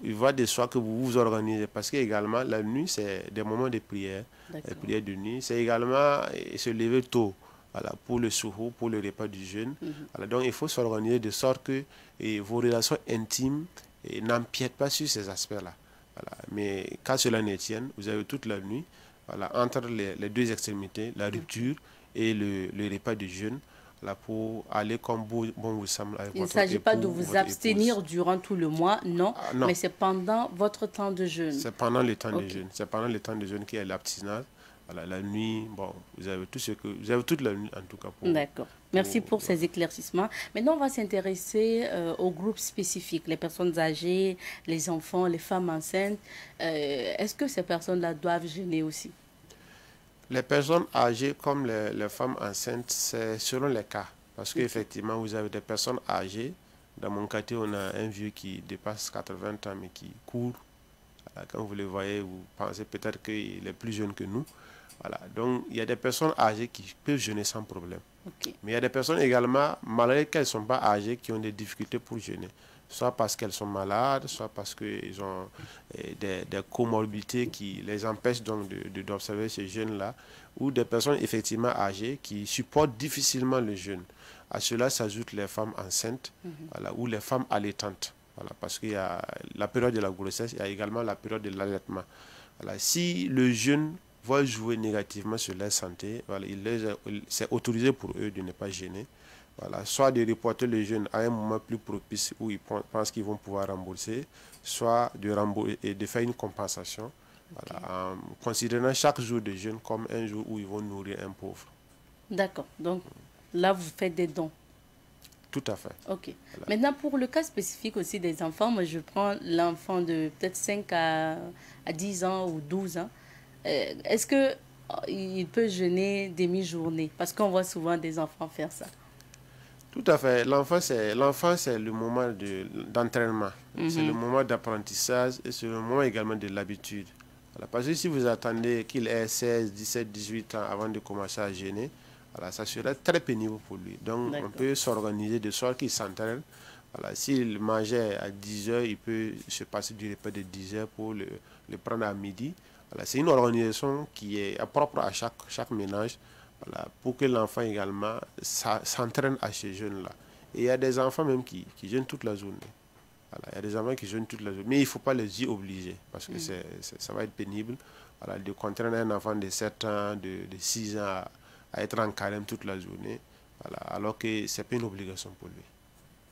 il va de soi que vous vous organisez, parce qu'également, la nuit, c'est des moments de prière, les prières de nuit. C'est également se lever tôt, voilà, pour le souhou, pour le repas du jeûne. Voilà, donc, il faut s'organiser de sorte que vos relations intimes n'empiètent pas sur ces aspects-là. Voilà. Mais quand cela ne tienne, vous avez toute la nuit, voilà, entre les deux extrémités, la rupture et le repas du jeûne, là, pour aller comme bon vous semble avec Il ne votre s'agit pas de époux, vous votre abstenir épouse. durant tout le mois, non, Non. mais c'est pendant votre temps de jeûne. C'est pendant le temps de Ok. jeûne. C'est pendant le temps de jeûne qu'il y a l'abstinence. Voilà, la nuit, bon, vous avez vous avez toute la nuit en tout cas pour. D'accord. Merci pour ces éclaircissements. Maintenant, on va s'intéresser aux groupes spécifiques, les personnes âgées, les enfants, les femmes enceintes. Est-ce que ces personnes-là doivent jeûner aussi? Les personnes âgées comme les femmes enceintes, c'est selon les cas. Parce qu'effectivement, vous avez des personnes âgées. Dans mon quartier, on a un vieux qui dépasse 80 ans, mais qui court. Voilà, quand vous le voyez, vous pensez peut-être qu'il est plus jeune que nous. Voilà. Donc, il y a des personnes âgées qui peuvent jeûner sans problème. Ok. Mais il y a des personnes également, malgré qu'elles ne sont pas âgées, qui ont des difficultés pour jeûner. Soit parce qu'elles sont malades, soit parce qu'elles ont des comorbidités qui les empêchent donc d'observer ce jeûne-là, ou des personnes effectivement âgées qui supportent difficilement le jeûne. À cela s'ajoutent les femmes enceintes, voilà, ou les femmes allaitantes. Voilà, parce qu'il y a la période de la grossesse, il y a également la période de l'allaitement. Voilà, si le jeûne va jouer négativement sur leur santé, voilà, c'est autorisé pour eux de ne pas jeûner. Voilà, soit de reporter le jeûne à un moment plus propice où ils pensent qu'ils vont pouvoir rembourser, soit de faire une compensation, voilà, en considérant chaque jour de jeûne comme un jour où ils vont nourrir un pauvre. D'accord. Donc, là, vous faites des dons. Tout à fait. Ok. Voilà. Maintenant, pour le cas spécifique aussi des enfants, moi, je prends l'enfant de peut-être 5 à 10 ans ou 12 ans. Est-ce que il peut jeûner demi-journée? Parce qu'on voit souvent des enfants faire ça. Tout à fait. L'enfant, c'est le moment d'entraînement. C'est le moment d'apprentissage et c'est le moment également de l'habitude. Voilà. Parce que si vous attendez qu'il ait 16, 17, 18 ans avant de commencer à jeûner, voilà, ça serait très pénible pour lui. Donc, on peut s'organiser de sorte qu'il s'entraîne. Voilà. S'il mangeait à 10 heures, il peut se passer du repas de 10 heures pour le prendre à midi. Voilà. C'est une organisation qui est propre à chaque ménage. Voilà, pour que l'enfant également s'entraîne à ces jeunes-là. Et il y a des enfants même qui jeûnent toute la journée. Voilà, il y a des enfants qui jeûnent toute la journée. Mais il ne faut pas les y obliger, parce que ça va être pénible. Voilà, de contraindre un enfant de 7 ans, de 6 ans à être en carême toute la journée, voilà, alors que ce n'est pas une obligation pour lui.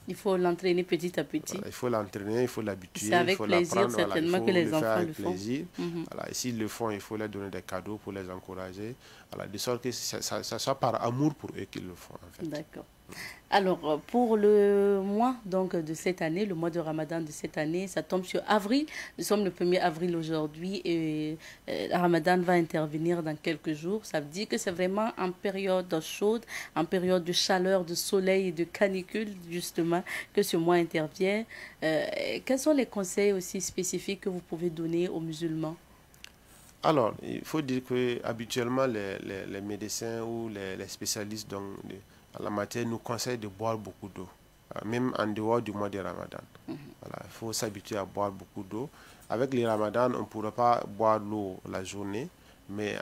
Il faut l'entraîner petit à petit. Voilà, il faut l'entraîner, il faut l'habituer, c'est avec il faut plaisir, l'apprendre. certainement, Voilà, que les enfants avec le font. plaisir. Voilà, et s'ils le font, il faut leur donner des cadeaux pour les encourager. Voilà, de sorte que ça soit par amour pour eux qu'ils le font. En fait. D'accord. Alors, pour le mois donc, de cette année, le mois de Ramadan de cette année, ça tombe sur avril. Nous sommes le 1er avril aujourd'hui et Ramadan va intervenir dans quelques jours. Ça veut dire que c'est vraiment en période chaude, en période de chaleur, de soleil et de canicule, justement, que ce mois intervient. Quels sont les conseils aussi spécifiques que vous pouvez donner aux musulmans? Alors, il faut dire que habituellement les médecins ou les spécialistes dans la matière nous conseillent de boire beaucoup d'eau, même en dehors du mois de Ramadan. Voilà, il faut s'habituer à boire beaucoup d'eau. Avec le Ramadan, on ne pourra pas boire l'eau la journée, mais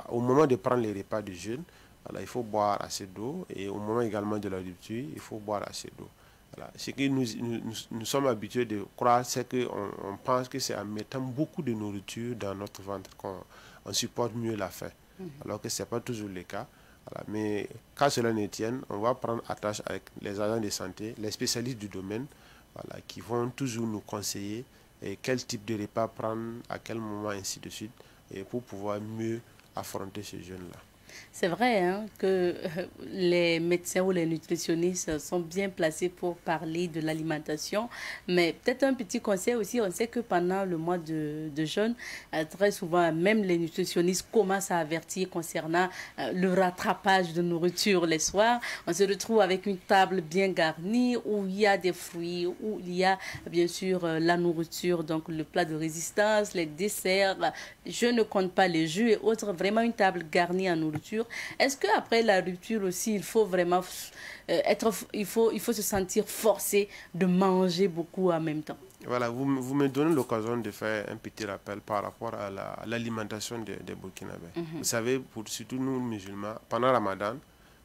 au moment de prendre les repas de jeûne, voilà, il faut boire assez d'eau, et au moment également de la rupture, il faut boire assez d'eau. Voilà. Ce que nous sommes habitués de croire, c'est qu'on pense que c'est en mettant beaucoup de nourriture dans notre ventre qu'on supporte mieux la faim, alors que ce n'est pas toujours le cas. Voilà. Mais quand cela ne tienne, on va prendre attache avec les agents de santé, les spécialistes du domaine, voilà, qui vont toujours nous conseiller quel type de repas prendre, à quel moment, ainsi de suite, et pour pouvoir mieux affronter ce jeûne-là. C'est vrai hein, que les médecins ou les nutritionnistes sont bien placés pour parler de l'alimentation, mais peut-être un petit conseil aussi, on sait que pendant le mois de jeûne, très souvent, même les nutritionnistes commencent à avertir concernant le rattrapage de nourriture les soirs. On se retrouve avec une table bien garnie où il y a des fruits, où il y a bien sûr la nourriture, donc le plat de résistance, les desserts, je ne compte pas les jus et autres, vraiment une table garnie en nourriture. Est-ce qu'après la rupture aussi, il faut vraiment il faut se sentir forcé de manger beaucoup en même temps? Voilà, vous me donnez l'occasion de faire un petit rappel par rapport à l'alimentation des Burkinabés. Vous savez, surtout nous musulmans, pendant Ramadan,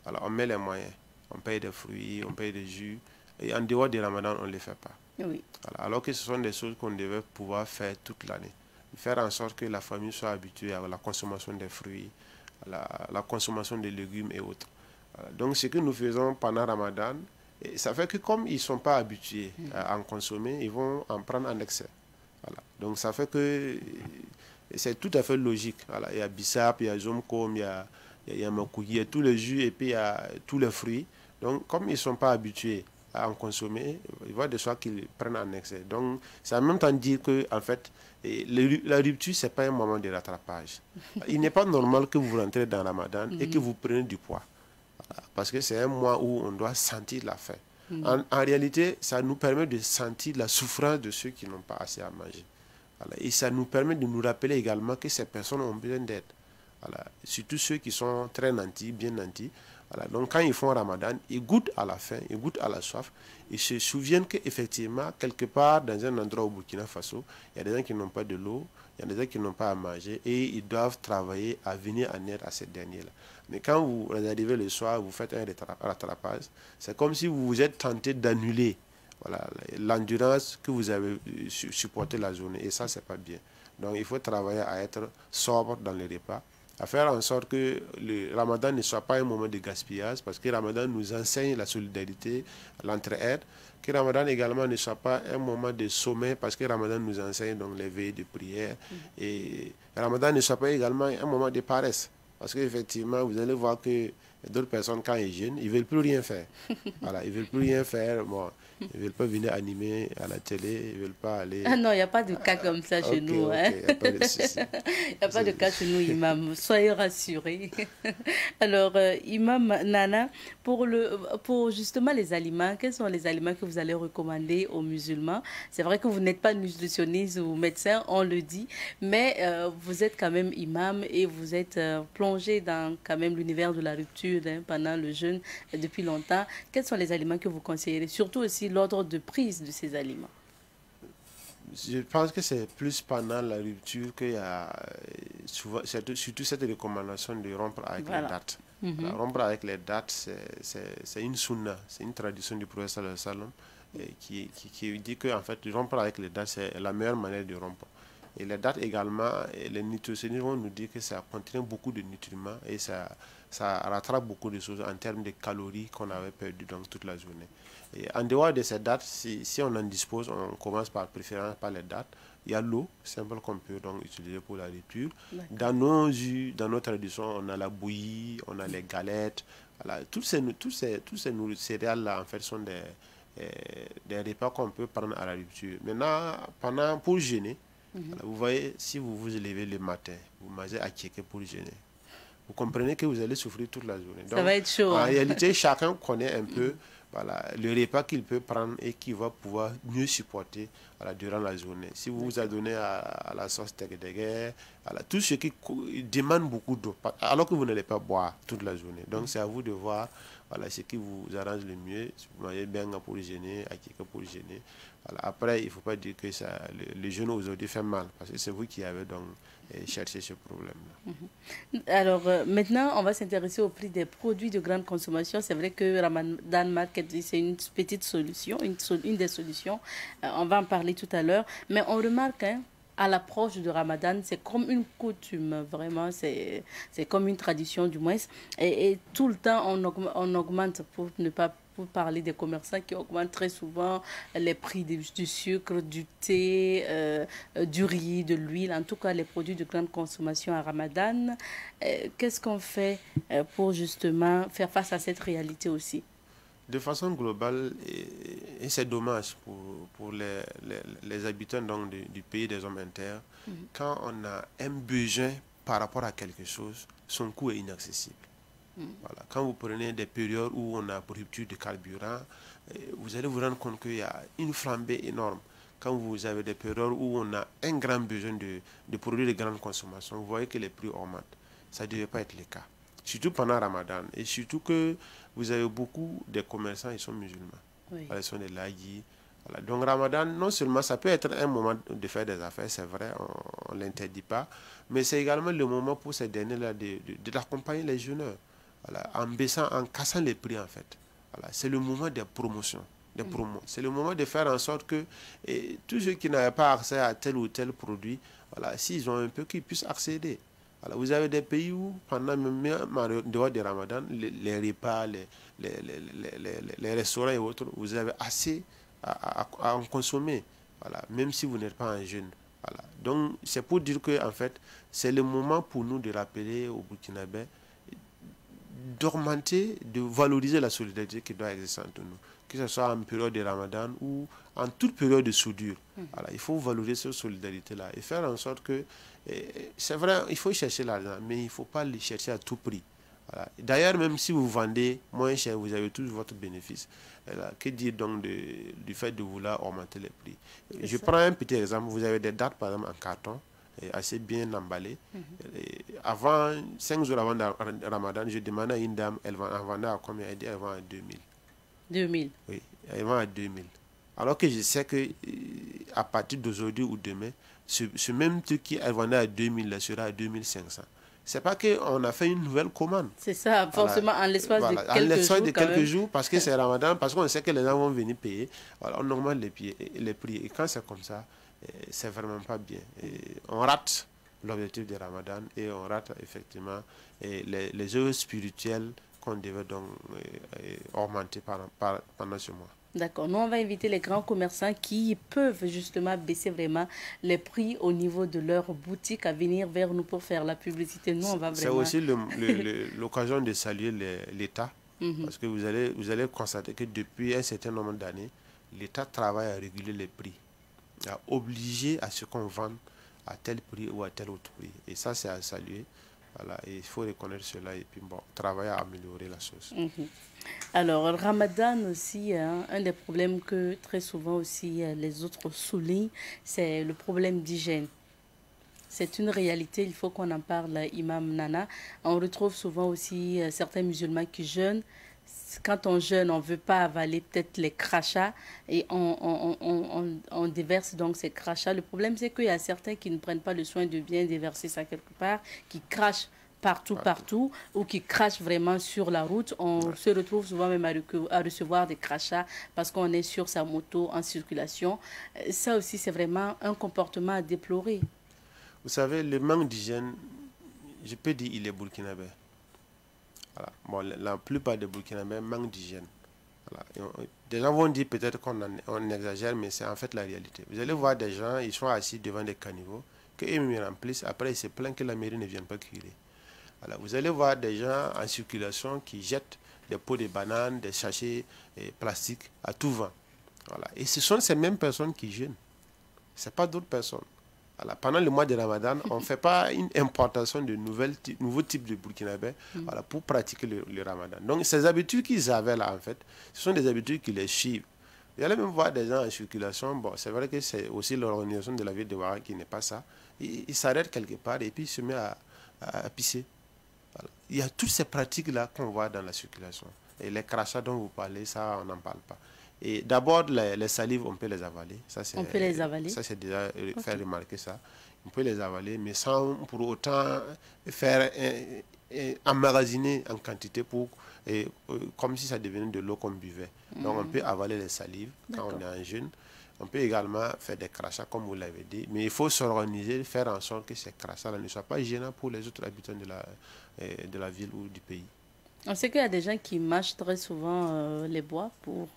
alors on met les moyens. On paye des fruits, on paye des jus. Et en dehors du Ramadan, on ne les fait pas. Oui. Voilà, alors que ce sont des choses qu'on devait pouvoir faire toute l'année. Faire en sorte que la famille soit habituée à la consommation des fruits, la consommation des légumes et autres. Donc ce que nous faisons pendant Ramadan, et ça fait que comme ils ne sont pas habitués à en consommer, ils vont en prendre en excès. Voilà. Donc ça fait que c'est tout à fait logique. Voilà. Il y a bissap, il y a zomkom, il y a makouyi, il y a tous les jus et puis il y a tous les fruits. Donc comme ils ne sont pas habitués à en consommer, il va de soi qu'ils prennent en excès. Donc c'est en même temps dire que en fait, la rupture, ce n'est pas un moment de rattrapage. Il n'est pas normal que vous rentrez dans Ramadan et que vous preniez du poids. Voilà. Parce que c'est un mois où on doit sentir la faim. En réalité, ça nous permet de sentir la souffrance de ceux qui n'ont pas assez à manger. Voilà. Et ça nous permet de nous rappeler également que ces personnes ont besoin d'aide. Voilà. Surtout ceux qui sont très nantis, bien nantis. Voilà. Donc quand ils font Ramadan, ils goûtent à la faim, ils goûtent à la soif. Ils se souviennent qu'effectivement, quelque part dans un endroit au Burkina Faso, il y a des gens qui n'ont pas de l'eau, il y a des gens qui n'ont pas à manger et ils doivent travailler à venir en aide à ces derniers-là. Mais quand vous arrivez le soir, vous faites un rattrapage, c'est comme si vous vous êtes tenté d'annuler voilà, l'endurance que vous avez supporté la journée. Et ça, c'est pas bien. Donc il faut travailler à être sobre dans les repas, à faire en sorte que le Ramadan ne soit pas un moment de gaspillage, parce que le Ramadan nous enseigne la solidarité, l'entraide, que le Ramadan également ne soit pas un moment de sommeil, parce que le Ramadan nous enseigne donc les veilles de prière, et le Ramadan ne soit pas également un moment de paresse, parce qu'effectivement, vous allez voir que d'autres personnes, quand ils jeûnent, ils ne veulent plus rien faire. Voilà, ils ne veulent plus rien faire. Bon, ils ne veulent pas venir animer à la télé, ils ne veulent pas aller... Ah non, il n'y a pas de cas comme ça chez nous. Il Hein? n'y a pas de souci. Il n'y a pas de cas chez nous, Imam. Soyez rassurés. Alors, Imam Nana, pour justement les aliments, quels sont les aliments que vous allez recommander aux musulmans? C'est vrai que vous n'êtes pas nutritionniste ou médecin, on le dit, mais vous êtes quand même imam et vous êtes plongé dans quand même l'univers de la rupture hein, pendant le jeûne depuis longtemps. Quels sont les aliments que vous conseillerez? Surtout aussi l'ordre de prise de ces aliments. Je pense que c'est plus pendant la rupture qu'il y a surtout cette recommandation de rompre avec les dates. Voilà, rompre avec les dates, c'est une sunna, c'est une tradition du prophète sallallahu alayhi wa sallam qui dit que en fait, rompre avec les dates, c'est la meilleure manière de rompre. Et les dates également, les nutritionnistes vont nous dire que ça contient beaucoup de nutriments et ça rattrape beaucoup de choses en termes de calories qu'on avait perdues donc toute la journée. Et en dehors de ces dates, si on en dispose, on commence par préférence par les dates. Il y a l'eau simple qu'on peut donc utiliser pour la rupture. Dans nos traditions, on a la bouillie, on a les galettes. Voilà. Tous ces céréales-là, en fait, sont des repas qu'on peut prendre à la rupture. Maintenant, pour jeûner, voilà, vous voyez, si vous vous levez le matin, vous mangez à Tchéké pour jeûner. Vous comprenez que vous allez souffrir toute la journée. Donc, ça va être chaud. En réalité, chacun connaît un peu voilà, le repas qu'il peut prendre et qu'il va pouvoir mieux supporter voilà, durant la journée. Si vous vous adonnez à la sauce tégédégué, tout ce qui demande beaucoup d'eau, alors que vous n'allez pas boire toute la journée. Donc c'est à vous de voir voilà, ce qui vous arrange le mieux. Si vous mangez bien pour gêner, akika pour gêner. Voilà. Après, il ne faut pas dire que le jeûne aujourd'hui fait mal, parce que c'est vous qui avez donc cherché ce problème-là. Alors, maintenant, on va s'intéresser au prix des produits de grande consommation. C'est vrai que Ramadan Market, c'est une petite solution, une des solutions. On va en parler tout à l'heure. Mais on remarque, hein, à l'approche de Ramadan, c'est comme une coutume, vraiment, c'est comme une tradition du moins. Et tout le temps, on augmente, pour ne pas vous parlez des commerçants qui augmentent très souvent les prix du sucre, du thé, du riz, de l'huile, en tout cas les produits de grande consommation à Ramadan. Qu'est-ce qu'on fait pour justement faire face à cette réalité aussi? De façon globale, et c'est dommage pour les habitants donc, du pays des hommes inter, quand on a un besoin par rapport à quelque chose, son coût est inaccessible. Voilà. Quand vous prenez des périodes où on a rupture de carburant, vous allez vous rendre compte qu'il y a une flambée énorme. Quand vous avez des périodes où on a un grand besoin de produits de grande consommation, vous voyez que les prix augmentent. Ça ne devait pas être le cas. Surtout pendant Ramadan. Et surtout que vous avez beaucoup de commerçants, ils sont musulmans. Oui. Ils sont des laïcs. Voilà. Donc Ramadan, non seulement ça peut être un moment de faire des affaires, c'est vrai, on ne l'interdit pas, mais c'est également le moment pour ces derniers-là d'accompagner les jeunes. Voilà, en cassant les prix en fait. Voilà, c'est le moment des promotions. C'est le moment de faire en sorte que tous ceux qui n'avaient pas accès à tel ou tel produit, voilà, s'ils ont un peu, qu'ils puissent accéder. Voilà, vous avez des pays où, pendant même en dehors du Ramadan, les repas, les restaurants et autres, vous avez assez à en consommer, voilà, même si vous n'êtes pas un jeune. Voilà. Donc, c'est pour dire que, en fait, c'est le moment pour nous de rappeler aux Burkinabés d'augmenter, de valoriser la solidarité qui doit exister entre nous, que ce soit en période de Ramadan ou en toute période de soudure. Voilà, il faut valoriser cette solidarité-là et faire en sorte que, c'est vrai, il faut chercher l'argent, mais il ne faut pas le chercher à tout prix. Voilà. D'ailleurs, même si vous vendez moins cher, vous avez toujours votre bénéfice. Voilà. Que dire donc du fait de vouloir augmenter les prix? Je prends un petit exemple. Vous avez des dates, par exemple, en carton, assez bien emballées. Avant, 5 jours avant Ramadan, je demandais à une dame, elle vendait à combien? Elle dit elle vend à 2000. 2000? Oui, elle vend à 2000. Alors que je sais que à partir d'aujourd'hui ou demain, ce même truc qui elle vendait à 2000 sera à 2500. C'est pas qu'on a fait une nouvelle commande. C'est ça, forcément, voilà. En l'espace de quelques jours. Parce que c'est Ramadan, parce qu'on sait que les gens vont venir payer. Voilà, on augmente les prix. Et quand c'est comme ça, c'est vraiment pas bien. Et on rate l'objectif du Ramadan et on rate effectivement les œuvres spirituelles qu'on devait donc augmenter pendant ce mois. D'accord. Nous, on va inviter les grands commerçants qui peuvent justement baisser vraiment les prix au niveau de leur boutique à venir vers nous pour faire la publicité. Nous, on va vraiment... C'est aussi l'occasion de saluer l'État. Parce que vous allez constater que depuis un certain nombre d'années, l'État travaille à réguler les prix, à obliger à ce qu'on vende à tel prix ou à tel autre prix. Et ça, c'est à saluer. Voilà, et il faut reconnaître cela et puis bon, travailler à améliorer la chose. Alors, Ramadan aussi, hein, un des problèmes que très souvent aussi les autres soulignent, c'est le problème d'hygiène. C'est une réalité, il faut qu'on en parle, Imam Nana. On retrouve souvent aussi certains musulmans qui jeûnent. Quand on jeûne, on ne veut pas avaler peut-être les crachats et on déverse donc ces crachats. Le problème, c'est qu'il y a certains qui ne prennent pas le soin de bien déverser ça quelque part, qui crachent partout, ou qui crachent vraiment sur la route. On se retrouve souvent même à recevoir des crachats parce qu'on est sur sa moto en circulation. Ça aussi, c'est vraiment un comportement à déplorer. Vous savez, le manque d'hygiène, je peux dire, il est burkinabé. Voilà. Bon, la plupart des Burkinabés manquent d'hygiène. Voilà. Des gens vont dire peut-être qu'on exagère, mais c'est en fait la réalité. Vous allez voir des gens, ils sont assis devant des caniveaux, qu'eux-mêmes remplissent, après ils se plaignent que la mairie ne vienne pas cuire. Voilà. Vous allez voir des gens en circulation qui jettent des pots de bananes, des sachets plastiques à tout vent. Voilà. Et ce sont ces mêmes personnes qui jeûnent. Ce n'est pas d'autres personnes. Voilà. Pendant le mois de Ramadan, on ne fait pas une importation de nouveaux types de Burkinabés voilà, pour pratiquer le Ramadan. Donc, ces habitudes qu'ils avaient là, en fait, ce sont des habitudes qui les suivent. Vous allez même voir des gens en circulation. Bon, c'est vrai que c'est aussi l'organisation de la ville de Ouara qui n'est pas ça. Ils s'arrêtent quelque part et puis ils se mettent à pisser. Voilà. Il y a toutes ces pratiques-là qu'on voit dans la circulation. Et les crachats dont vous parlez, ça, on n'en parle pas. Et d'abord, les salives, on peut les avaler. Ça, on peut les avaler. Ça, c'est déjà faire remarquer ça. On peut les avaler, mais sans pour autant faire emmagasiner en quantité comme si ça devenait de l'eau qu'on buvait. Donc, on peut avaler les salives quand on est en jeûne. On peut également faire des crachats, comme vous l'avez dit. Mais il faut s'organiser, faire en sorte que ces crachats-là ne soient pas gênants pour les autres habitants de la ville ou du pays. On sait qu'il y a des gens qui mâchent très souvent les bois pour...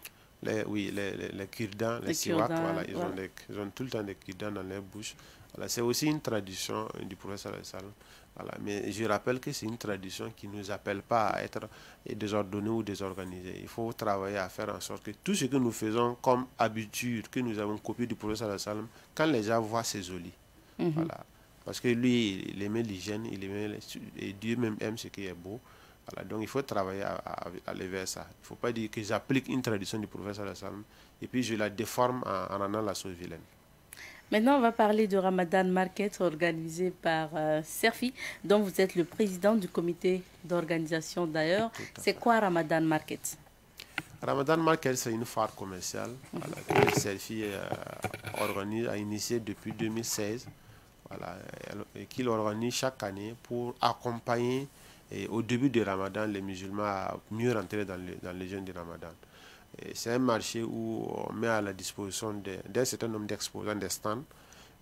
Oui, les cure-dents, les siwaks, voilà, ils ont tout le temps des cure-dents dans leur bouche. Voilà, c'est aussi une tradition du professeur Salam. Voilà, mais je rappelle que c'est une tradition qui ne nous appelle pas à être désordonnés ou désorganisés. Il faut travailler à faire en sorte que tout ce que nous faisons comme habitude, que nous avons copié du professeur Salam, quand les gens voient, c'est joli. Voilà. Parce que lui, il aimait l'hygiène, et Dieu même aime ce qui est beau. Voilà, donc il faut travailler à aller vers ça. Il ne faut pas dire que j'applique une tradition du professeur Salam et puis je la déforme en rendant la chose vilaine. Maintenant, on va parler de Ramadan Market organisé par Serfi, dont vous êtes le président du comité d'organisation d'ailleurs. C'est quoi Ramadan Market? Ramadan Market, c'est une foire commerciale que Serfi a initiée depuis 2016. Voilà, et qu'il organise chaque année pour accompagner au début du Ramadan les musulmans à mieux rentrer dans les jeûnes du Ramadan. C'est un marché où on met à la disposition d'un certain nombre d'exposants des stands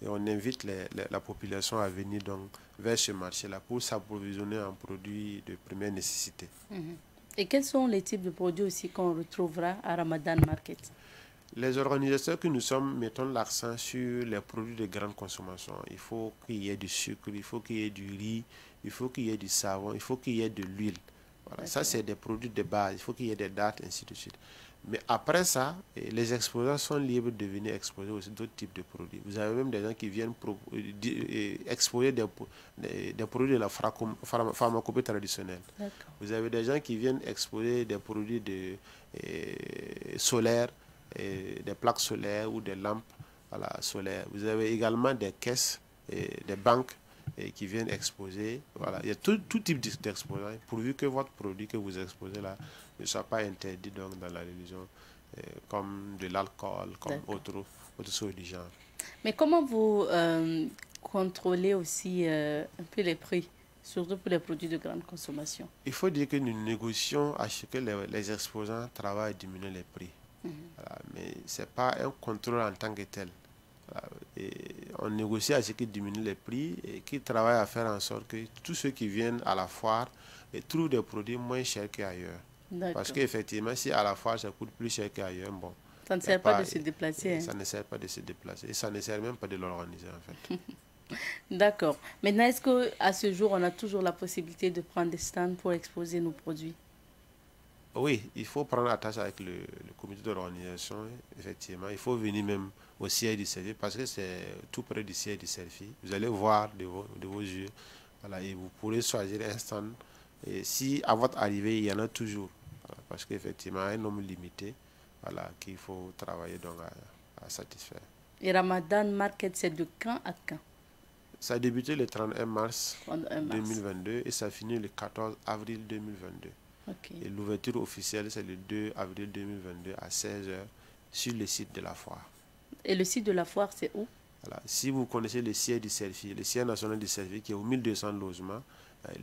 et on invite la population à venir donc vers ce marché-là pour s'approvisionner en produits de première nécessité. Et quels sont les types de produits aussi qu'on retrouvera à Ramadan Market? Les organisateurs que nous sommes mettons l'accent sur les produits de grande consommation. Il faut qu'il y ait du sucre, il faut qu'il y ait du riz, il faut qu'il y ait du savon, il faut qu'il y ait de l'huile. Voilà, ça c'est des produits de base, il faut qu'il y ait des dates, ainsi de suite. Mais après ça, les exposants sont libres de venir exposer aussi d'autres types de produits. Vous avez même des gens qui viennent exposer des produits de la pharmacopée traditionnelle. Vous avez des gens qui viennent exposer des produits solaires, des plaques solaires ou des lampes solaires. Vous avez également des caisses, des banques qui viennent exposer. Voilà. Il y a tout type d'exposants, pourvu que votre produit que vous exposez là ne soit pas interdit donc, dans la religion, comme de l'alcool, comme autre chose du genre. Mais comment vous contrôlez aussi un peu les prix, surtout pour les produits de grande consommation? Il faut dire que nous négocions à ce que les exposants travaillent à diminuer les prix. Voilà, mais ce n'est pas un contrôle en tant que tel. Voilà, et on négocie à ce qu'ils diminuent les prix et qu'ils travaillent à faire en sorte que tous ceux qui viennent à la foire trouvent des produits moins chers qu'ailleurs. Parce qu'effectivement, si à la foire ça coûte plus cher qu'ailleurs, bon. Ça ne sert pas de se déplacer. Ça ne sert pas de se déplacer et ça ne sert même pas de l'organiser en fait. D'accord. Maintenant, est-ce qu'à ce jour, on a toujours la possibilité de prendre des stands pour exposer nos produits? Oui, il faut prendre attache avec le comité d'organisation, effectivement. Il faut venir même au siège du Serfi parce que c'est tout près du siège du Serfi. Vous allez voir de vos yeux, voilà, et vous pourrez choisir un stand. Et si à votre arrivée, il y en a toujours, voilà, parce qu'effectivement, un nombre limité, voilà, qu'il faut travailler donc à satisfaire. Et Ramadan Market, c'est de quand à quand? Ça a débuté le 31 mars 2022 et ça finit le 14 avril 2022. Et l'ouverture officielle, c'est le 2 avril 2022 à 16h sur le site de la foire. Et le site de la foire, c'est où? Voilà. Si vous connaissez le siège du Serfi, le siège national du Serfi, qui est aux 1200 logements,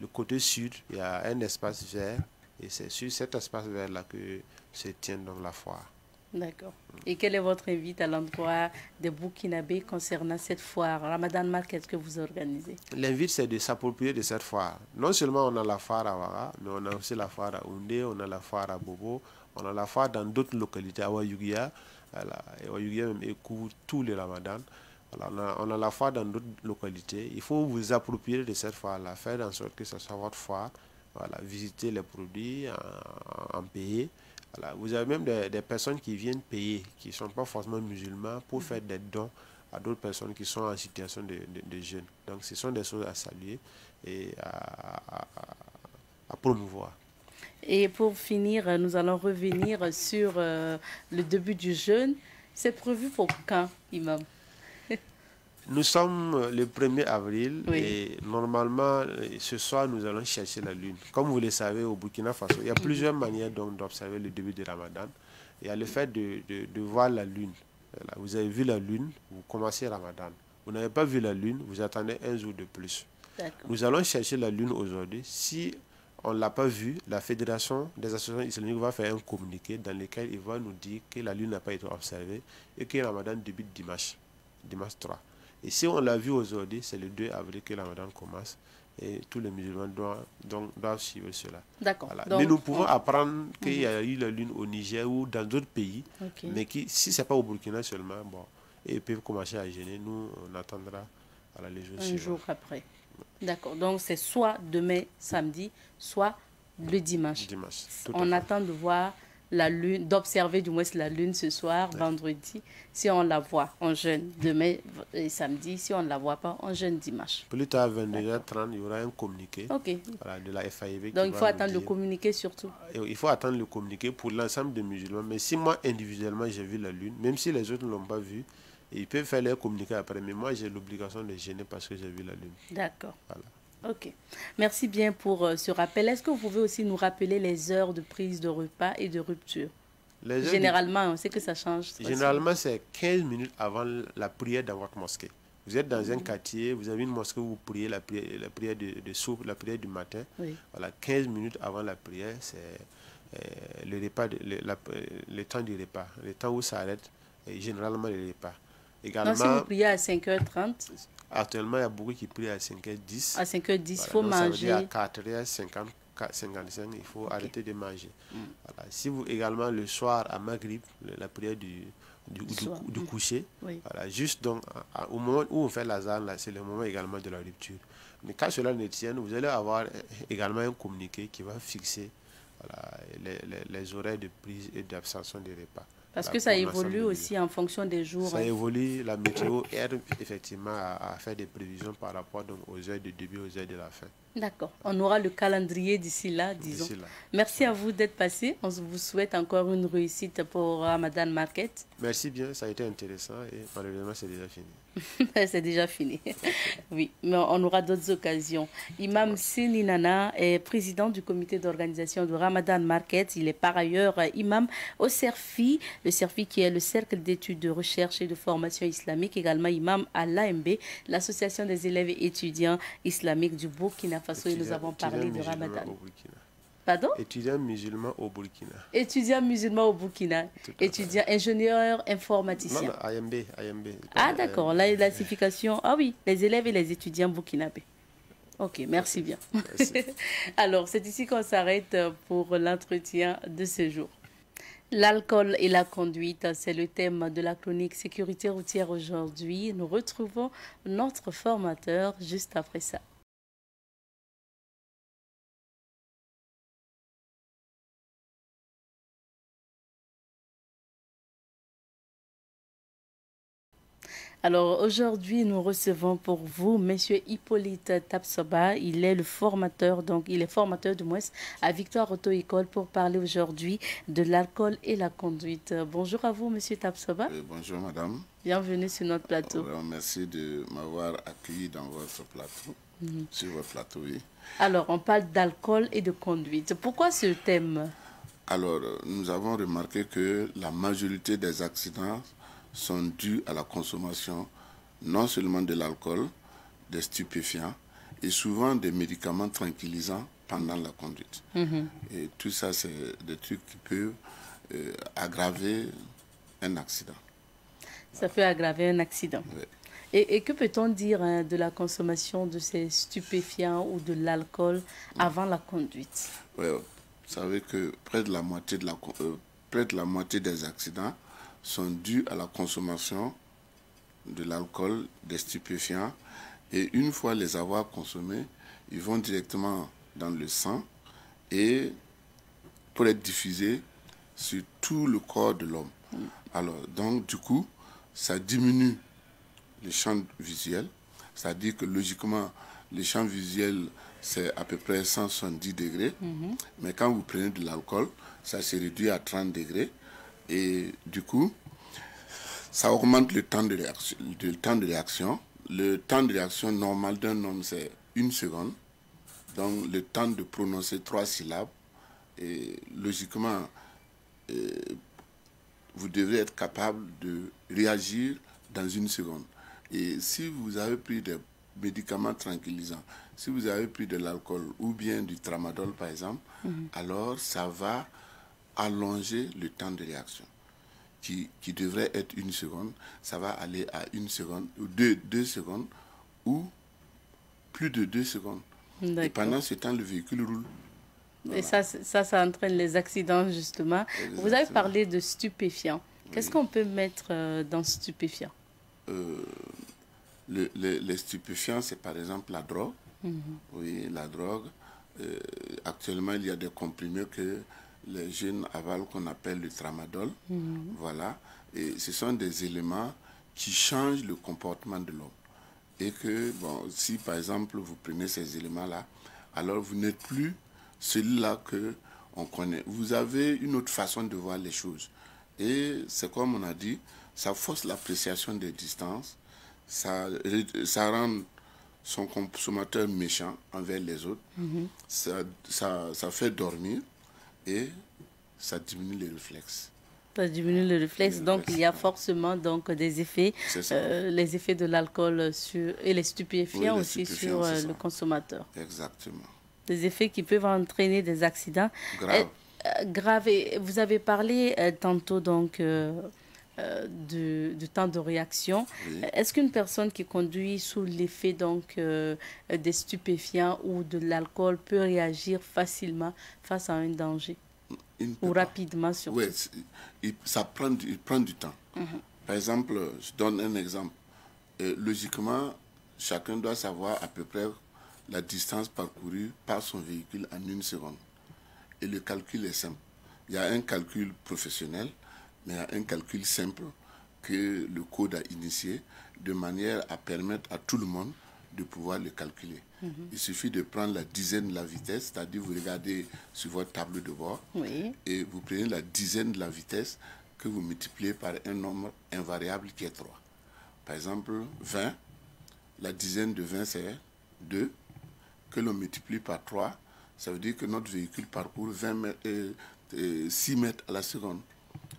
le côté sud, il y a un espace vert et c'est sur cet espace vert-là que se tient donc la foire. D'accord. Et quelle est votre invite à l'endroit des Burkinabés concernant cette foire Ramadan Market que vous organisez? L'invite, c'est de s'approprier de cette foire. Non seulement on a la foire à Ouara, mais on a aussi la foire à Oundé, on a la foire à Bobo, on a la foire dans d'autres localités, à Ouayugia. Voilà. Et Ouayugia même couvre tous les Ramadan. Voilà. On a la foire dans d'autres localités. Il faut vous approprier de cette foire-là, faire en sorte que ce soit votre foire. Voilà. Visiter les produits, en payer. Voilà. Vous avez même des personnes qui viennent payer, qui ne sont pas forcément musulmans, pour faire des dons à d'autres personnes qui sont en situation de jeûne. Donc ce sont des choses à saluer et à promouvoir. Et pour finir, nous allons revenir sur le début du jeûne. C'est prévu pour quand, Imam? Nous sommes le 1er avril et normalement, ce soir, nous allons chercher la lune. Comme vous le savez, au Burkina Faso, il y a plusieurs manières d'observer le début du Ramadan. Il y a le fait de voir la lune. Voilà. Vous avez vu la lune, vous commencez Ramadan. Vous n'avez pas vu la lune, vous attendez un jour de plus. Nous allons chercher la lune aujourd'hui. Si on ne l'a pas vue, la Fédération des associations islamiques va faire un communiqué dans lequel il va nous dire que la lune n'a pas été observée et que le Ramadan débute dimanche 3. Et si on l'a vu aujourd'hui, c'est le 2 avril que le Ramadan commence. et tous les musulmans doivent suivre cela. D'accord. Voilà. Donc, mais nous pouvons apprendre qu'il y a eu la lune au Niger ou dans d'autres pays, mais si ce n'est pas au Burkina seulement, bon, et ils peuvent commencer à jeûner, nous on attendra à la légende un jour après. D'accord. Donc c'est soit demain samedi, soit le dimanche. On attend de voir la lune, d'observer du moins la lune ce soir, vendredi. Si on la voit, on jeûne demain et samedi. Si on ne la voit pas, on jeûne dimanche. Plus tard, à 22h30, il y aura un communiqué de la FAIV. Donc il faut attendre le communiqué surtout. Il faut attendre le communiqué pour l'ensemble des musulmans. Mais si moi, individuellement, j'ai vu la lune, même si les autres ne l'ont pas vue, ils peuvent faire leur communiqué après. Mais moi, j'ai l'obligation de jeûner parce que j'ai vu la lune. D'accord. Voilà. Ok. Merci bien pour ce rappel. Est-ce que vous pouvez aussi nous rappeler les heures de prise de repas et de rupture? Généralement, on sait que ça change. Généralement, c'est 15 minutes avant la prière dans votre mosquée. Vous êtes dans un quartier, vous avez une mosquée où vous priez la prière de soupe, la prière du matin. Oui. Voilà, 15 minutes avant la prière, c'est le temps du repas. Le temps où ça arrête, généralement le repas. Également, donc, si vous priez à 5h30, actuellement, il y a beaucoup qui prient à 5h10. À 5h10, il faut manger. Ça veut dire à 4h55, il faut arrêter de manger. Voilà. Si vous également le soir à Maghrib, la prière du coucher, voilà, juste donc au moment où on fait l'azan, c'est le moment également de la rupture. Mais quand cela ne tient, vous allez avoir également un communiqué qui va fixer les horaires de prise et d'abstention des repas. Parce que ça évolue aussi en fonction des jours. Ça évolue, la météo aide effectivement à faire des prévisions par rapport donc, aux heures de début, aux heures de la fin. D'accord. On aura le calendrier d'ici là, disons. Merci à vous d'être passé. On vous souhaite encore une réussite pour Ramadan Market. Merci bien, ça a été intéressant et malheureusement c'est déjà fini. C'est déjà fini. Oui, mais on aura d'autres occasions. Imam Sininana est président du comité d'organisation de Ramadan Market. Il est par ailleurs imam au CERFI, le CERFI qui est le Cercle d'études, de recherche et de formation islamique, également imam à l'AMB, l'association des élèves et étudiants islamiques du Burkina Faso. Et nous avons parlé de Ramadan. Pardon? Étudiant musulman au Burkina. Étudiant musulman au Burkina. Étudiant ingénieur informaticien. Non, AMB. Ah d'accord, la classification. Ah oui, les élèves et les étudiants burkinabés. Ok, merci bien. Merci. Alors, c'est ici qu'on s'arrête pour l'entretien de ce jour. L'alcool et la conduite, c'est le thème de la chronique sécurité routière aujourd'hui. Nous retrouvons notre formateur juste après ça. Alors aujourd'hui, nous recevons pour vous Monsieur Hippolyte Tapsoba. Il est le formateur, donc il est formateur de moins à Victoire Auto École pour parler aujourd'hui de l'alcool et la conduite. Bonjour à vous, Monsieur Tapsoba. Bonjour, madame. Bienvenue sur notre plateau. Merci de m'avoir accueilli dans votre plateau, sur votre plateau, oui. Alors, on parle d'alcool et de conduite. Pourquoi ce thème? Alors, nous avons remarqué que la majorité des accidents sont dus à la consommation non seulement de l'alcool, des stupéfiants et souvent des médicaments tranquillisants pendant la conduite. Et tout ça, c'est des trucs qui peuvent aggraver un accident. Ça peut aggraver un accident. Oui. Et que peut-on dire de la consommation de ces stupéfiants ou de l'alcool avant la conduite? Oui, vous savez que près de la moitié des accidents sont dus à la consommation de l'alcool, des stupéfiants. Et une fois les avoir consommés, ils vont directement dans le sang et pour être diffusés sur tout le corps de l'homme. Alors, donc, du coup, ça diminue le champ visuel. C'est-à-dire que, logiquement, le champ visuel, c'est à peu près 170 degrés. Mais quand vous prenez de l'alcool, ça se réduit à 30 degrés. Et du coup, ça augmente le temps de réaction. Le temps de réaction normal d'un homme, c'est 1 seconde. Donc, le temps de prononcer 3 syllabes. Et logiquement, vous devrez être capable de réagir dans 1 seconde. Et si vous avez pris des médicaments tranquillisants, si vous avez pris de l'alcool ou bien du tramadol par exemple, alors ça va allonger le temps de réaction qui devrait être 1 seconde. Ça va aller à 1 seconde ou 2 secondes ou plus de 2 secondes. Et pendant ce temps, le véhicule roule. Voilà. Et ça entraîne les accidents, justement. Exactement. Vous avez parlé de stupéfiants. Qu'est-ce qu'on peut mettre dans stupéfiants? Les stupéfiants, c'est par exemple la drogue. Oui, la drogue. Actuellement, il y a des comprimés que les jeunes avalent qu'on appelle le tramadol. Voilà. Et ce sont des éléments qui changent le comportement de l'homme. Et que, bon, si par exemple vous prenez ces éléments-là, alors vous n'êtes plus celui-là qu'on connaît. Vous avez une autre façon de voir les choses. Et c'est comme on a dit, ça force l'appréciation des distances, ça rend son consommateur méchant envers les autres, ça fait dormir et ça diminue les réflexes. Ça diminue le réflexe, donc il y a forcément donc, des effets, les effets de l'alcool et les stupéfiants, aussi sur le consommateur. Exactement. Des effets qui peuvent entraîner des accidents graves. Et vous avez parlé tantôt donc du temps de réaction. Oui. Est-ce qu'une personne qui conduit sous l'effet donc des stupéfiants ou de l'alcool peut réagir facilement face à un danger? Ou rapidement surtout? Oui, il prend du temps. Par exemple, je donne un exemple. Logiquement, chacun doit savoir à peu près la distance parcourue par son véhicule en 1 seconde. Et le calcul est simple. Il y a un calcul professionnel, mais il y a un calcul simple que le code a initié de manière à permettre à tout le monde de pouvoir le calculer. Il suffit de prendre la dizaine de la vitesse, c'est-à-dire vous regardez sur votre tableau de bord et vous prenez la dizaine de la vitesse que vous multipliez par un nombre invariable qui est 3. Par exemple, 20, la dizaine de 20 c'est 2, que l'on multiplie par 3, ça veut dire que notre véhicule parcourt 6 mètres à la seconde.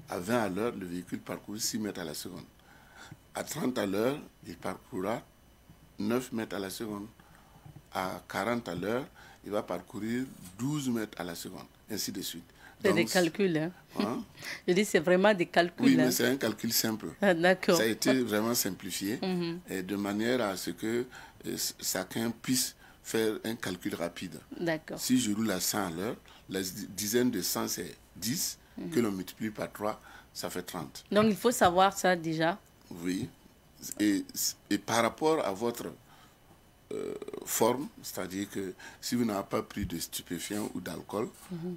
À 20 à l'heure, le véhicule parcourt 6 mètres à la seconde. À 30 à l'heure, il parcourra 9 mètres à la seconde. À 40 à l'heure, il va parcourir 12 mètres à la seconde, ainsi de suite. C'est des calculs. Hein? Je dis c'est vraiment des calculs. Oui, mais c'est un calcul simple. Ah, d'accord. Ça a été vraiment simplifié et de manière à ce que chacun puisse faire un calcul rapide. D'accord. Si je roule à 100 à l'heure, la dizaine de 100 c'est 10, que l'on multiplie par 3, ça fait 30. Donc il faut savoir ça déjà. Oui. Et par rapport à votre forme, c'est-à-dire que si vous n'avez pas pris de stupéfiants ou d'alcool,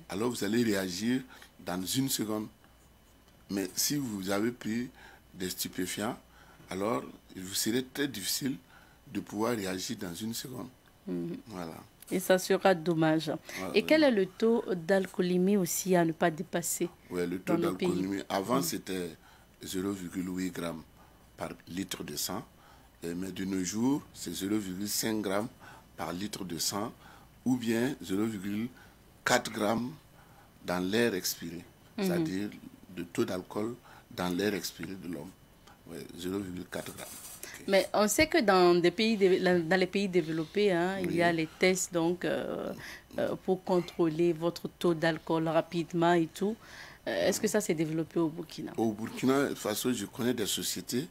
alors vous allez réagir dans 1 seconde. Mais si vous avez pris des stupéfiants, alors il vous serait très difficile de pouvoir réagir dans 1 seconde. Voilà. Et ça sera dommage. Voilà, et quel est le taux d'alcoolémie aussi à ne pas dépasser? Oui, le taux d'alcoolémie, avant c'était 0,8 g par litre de sang. Mais de nos jours, c'est 0,5 g par litre de sang ou bien 0,4 g dans l'air expiré. C'est-à-dire le taux d'alcool dans l'air expiré de l'homme. Oui, 0,4 g. Okay. Mais on sait que dans les pays développés, il y a les tests donc, pour contrôler votre taux d'alcool rapidement et tout. Est-ce que ça s'est développé au Burkina? Au Burkina, de toute façon, je connais des sociétés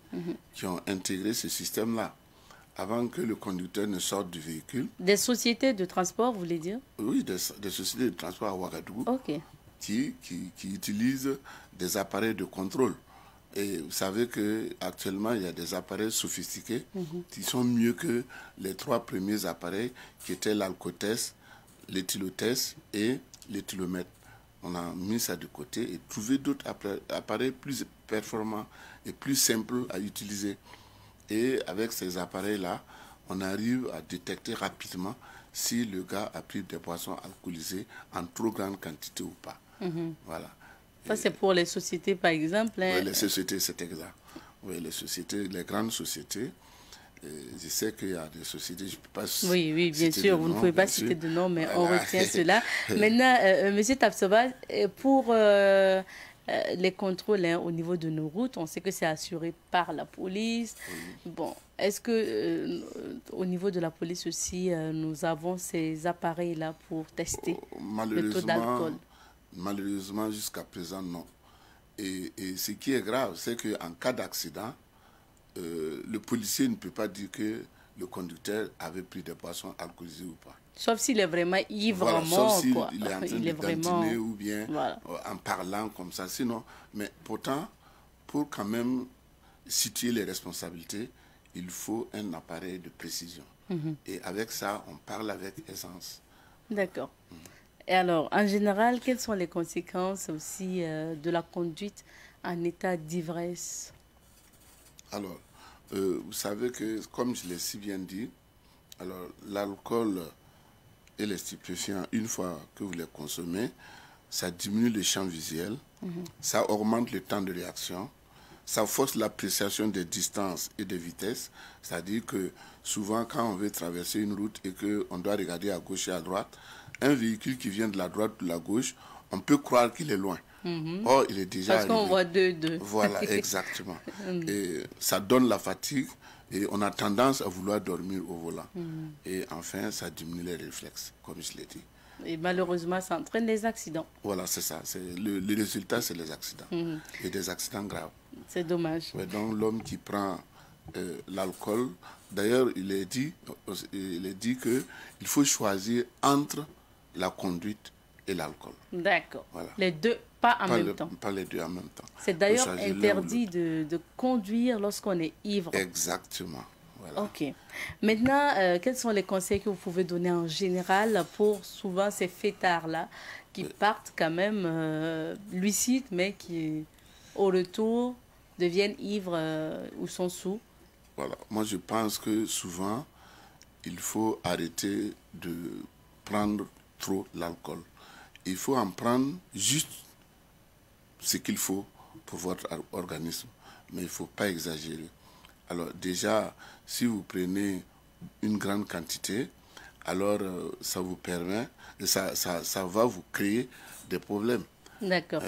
qui ont intégré ce système-là avant que le conducteur ne sorte du véhicule. Des sociétés de transport, vous voulez dire? Oui, des sociétés de transport à Ouagadougou qui utilisent des appareils de contrôle. Et vous savez qu'actuellement, il y a des appareils sophistiqués qui sont mieux que les 3 premiers appareils qui étaient l'alcotest, l'éthylotest et l'éthylomètre. On a mis ça de côté et trouvé d'autres appareils plus performants et plus simples à utiliser. Et avec ces appareils-là, on arrive à détecter rapidement si le gars a pris des boissons alcoolisées en trop grande quantité ou pas. Voilà. Ça, c'est pour les sociétés, par exemple. Oui, les sociétés, c'est exact. Oui, les sociétés, les grandes sociétés. Je sais qu'il y a des sociétés, je ne peux pas oui, bien sûr, vous ne pouvez pas citer de nom, mais on retient cela. Maintenant, M. Tapsoba, pour les contrôles au niveau de nos routes, on sait que c'est assuré par la police. Bon, est-ce que au niveau de la police aussi, nous avons ces appareils-là pour tester le taux d'alcool? Malheureusement, jusqu'à présent, non. Et ce qui est grave, c'est qu'en cas d'accident, le policier ne peut pas dire que le conducteur avait pris des boissons alcoolisées ou pas. Sauf s'il est vraiment ivre voilà, à mort, sauf s'il quoi. il est en train Il de est vraiment... dantiner ou bien Voilà. en parlant comme ça. Sinon, mais pourtant, pour quand même situer les responsabilités, il faut un appareil de précision. Et avec ça, on parle avec aisance. D'accord. Et alors, en général, quelles sont les conséquences aussi de la conduite en état d'ivresse? Alors, vous savez que, comme je l'ai si bien dit, alors l'alcool et les stupéfiants, une fois que vous les consommez, ça diminue le champ visuel, ça augmente le temps de réaction, ça force l'appréciation des distances et des vitesses. C'est-à-dire que souvent, quand on veut traverser une route et qu'on doit regarder à gauche et à droite, un véhicule qui vient de la droite ou de la gauche, on peut croire qu'il est loin. Or, il est déjà Parce qu'on arrivé. voit deux. Voilà, exactement. Et ça donne la fatigue et on a tendance à vouloir dormir au volant. Et enfin, ça diminue les réflexes, comme je l'ai dit. Et malheureusement, ça entraîne des accidents. Voilà, c'est ça. Le résultat, c'est les accidents. Et des accidents graves. C'est dommage. Ouais, donc, l'homme qui prend l'alcool, d'ailleurs, il est dit qu'il faut choisir entre la conduite et l'alcool. D'accord. Voilà. Les deux, pas en même temps. Pas les deux en même temps. C'est d'ailleurs Faut choisir l'un ou interdit de conduire lorsqu'on est ivre. Exactement. Voilà. Ok. Maintenant, quels sont les conseils que vous pouvez donner en général pour souvent ces fêtards-là qui partent quand même lucides, mais qui, au retour, deviennent ivres ou sont sous? Voilà. Moi, je pense que souvent, il faut arrêter de prendre trop l'alcool. Il faut en prendre juste ce qu'il faut pour votre organisme, mais il ne faut pas exagérer. Alors déjà, si vous prenez une grande quantité, alors ça vous permet, ça va vous créer des problèmes. D'accord.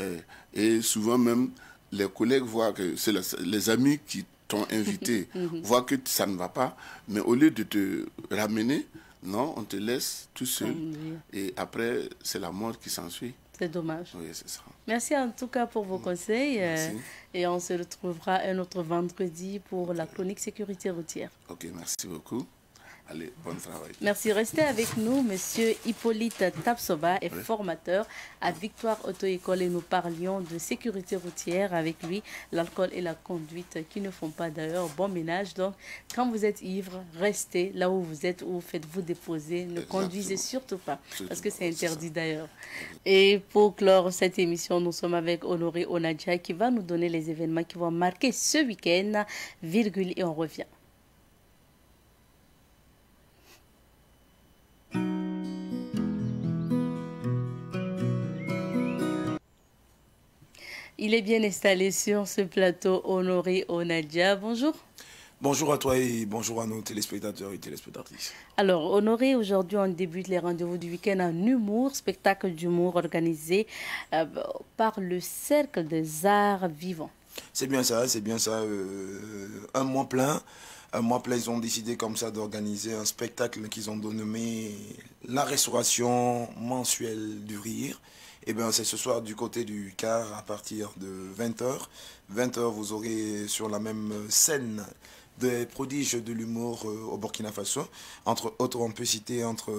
Et souvent même, les collègues voient que c'est les amis qui t'ont invité, voient que ça ne va pas, mais au lieu de te ramener, non, on te laisse tout seul. Et après, c'est la mort qui s'ensuit. C'est dommage. Oui, c'est ça. Merci en tout cas pour vos conseils. Merci. Et on se retrouvera un autre vendredi pour la chronique sécurité routière. Ok, merci beaucoup. Allez, bon travail. Merci. Restez avec nous. Monsieur Hippolyte Tapsoba est formateur à Victoire Auto-École et nous parlions de sécurité routière avec lui, l'alcool et la conduite qui ne font pas d'ailleurs bon ménage. Donc, quand vous êtes ivre, restez là où vous êtes ou faites-vous déposer. Ne conduisez surtout pas parce que c'est interdit d'ailleurs. Et pour clore cette émission, nous sommes avec Honoré Onadja qui va nous donner les événements qui vont marquer ce week-end, virgule, et on revient. Il est bien installé sur ce plateau, Honoré Onadja. Bonjour. Bonjour à toi et bonjour à nos téléspectateurs et téléspectatrices. Alors, Honoré, aujourd'hui, on débute les rendez-vous du week-end en humour, spectacle d'humour organisé par le Cercle des Arts Vivants. C'est bien ça, c'est bien ça. Un mois plein, ils ont décidé comme ça d'organiser un spectacle qu'ils ont nommé la restauration mensuelle du rire. Et bien, c'est ce soir du côté du Car à partir de 20h. 20h, vous aurez sur la même scène des prodiges de l'humour au Burkina Faso. Entre autres, on peut citer entre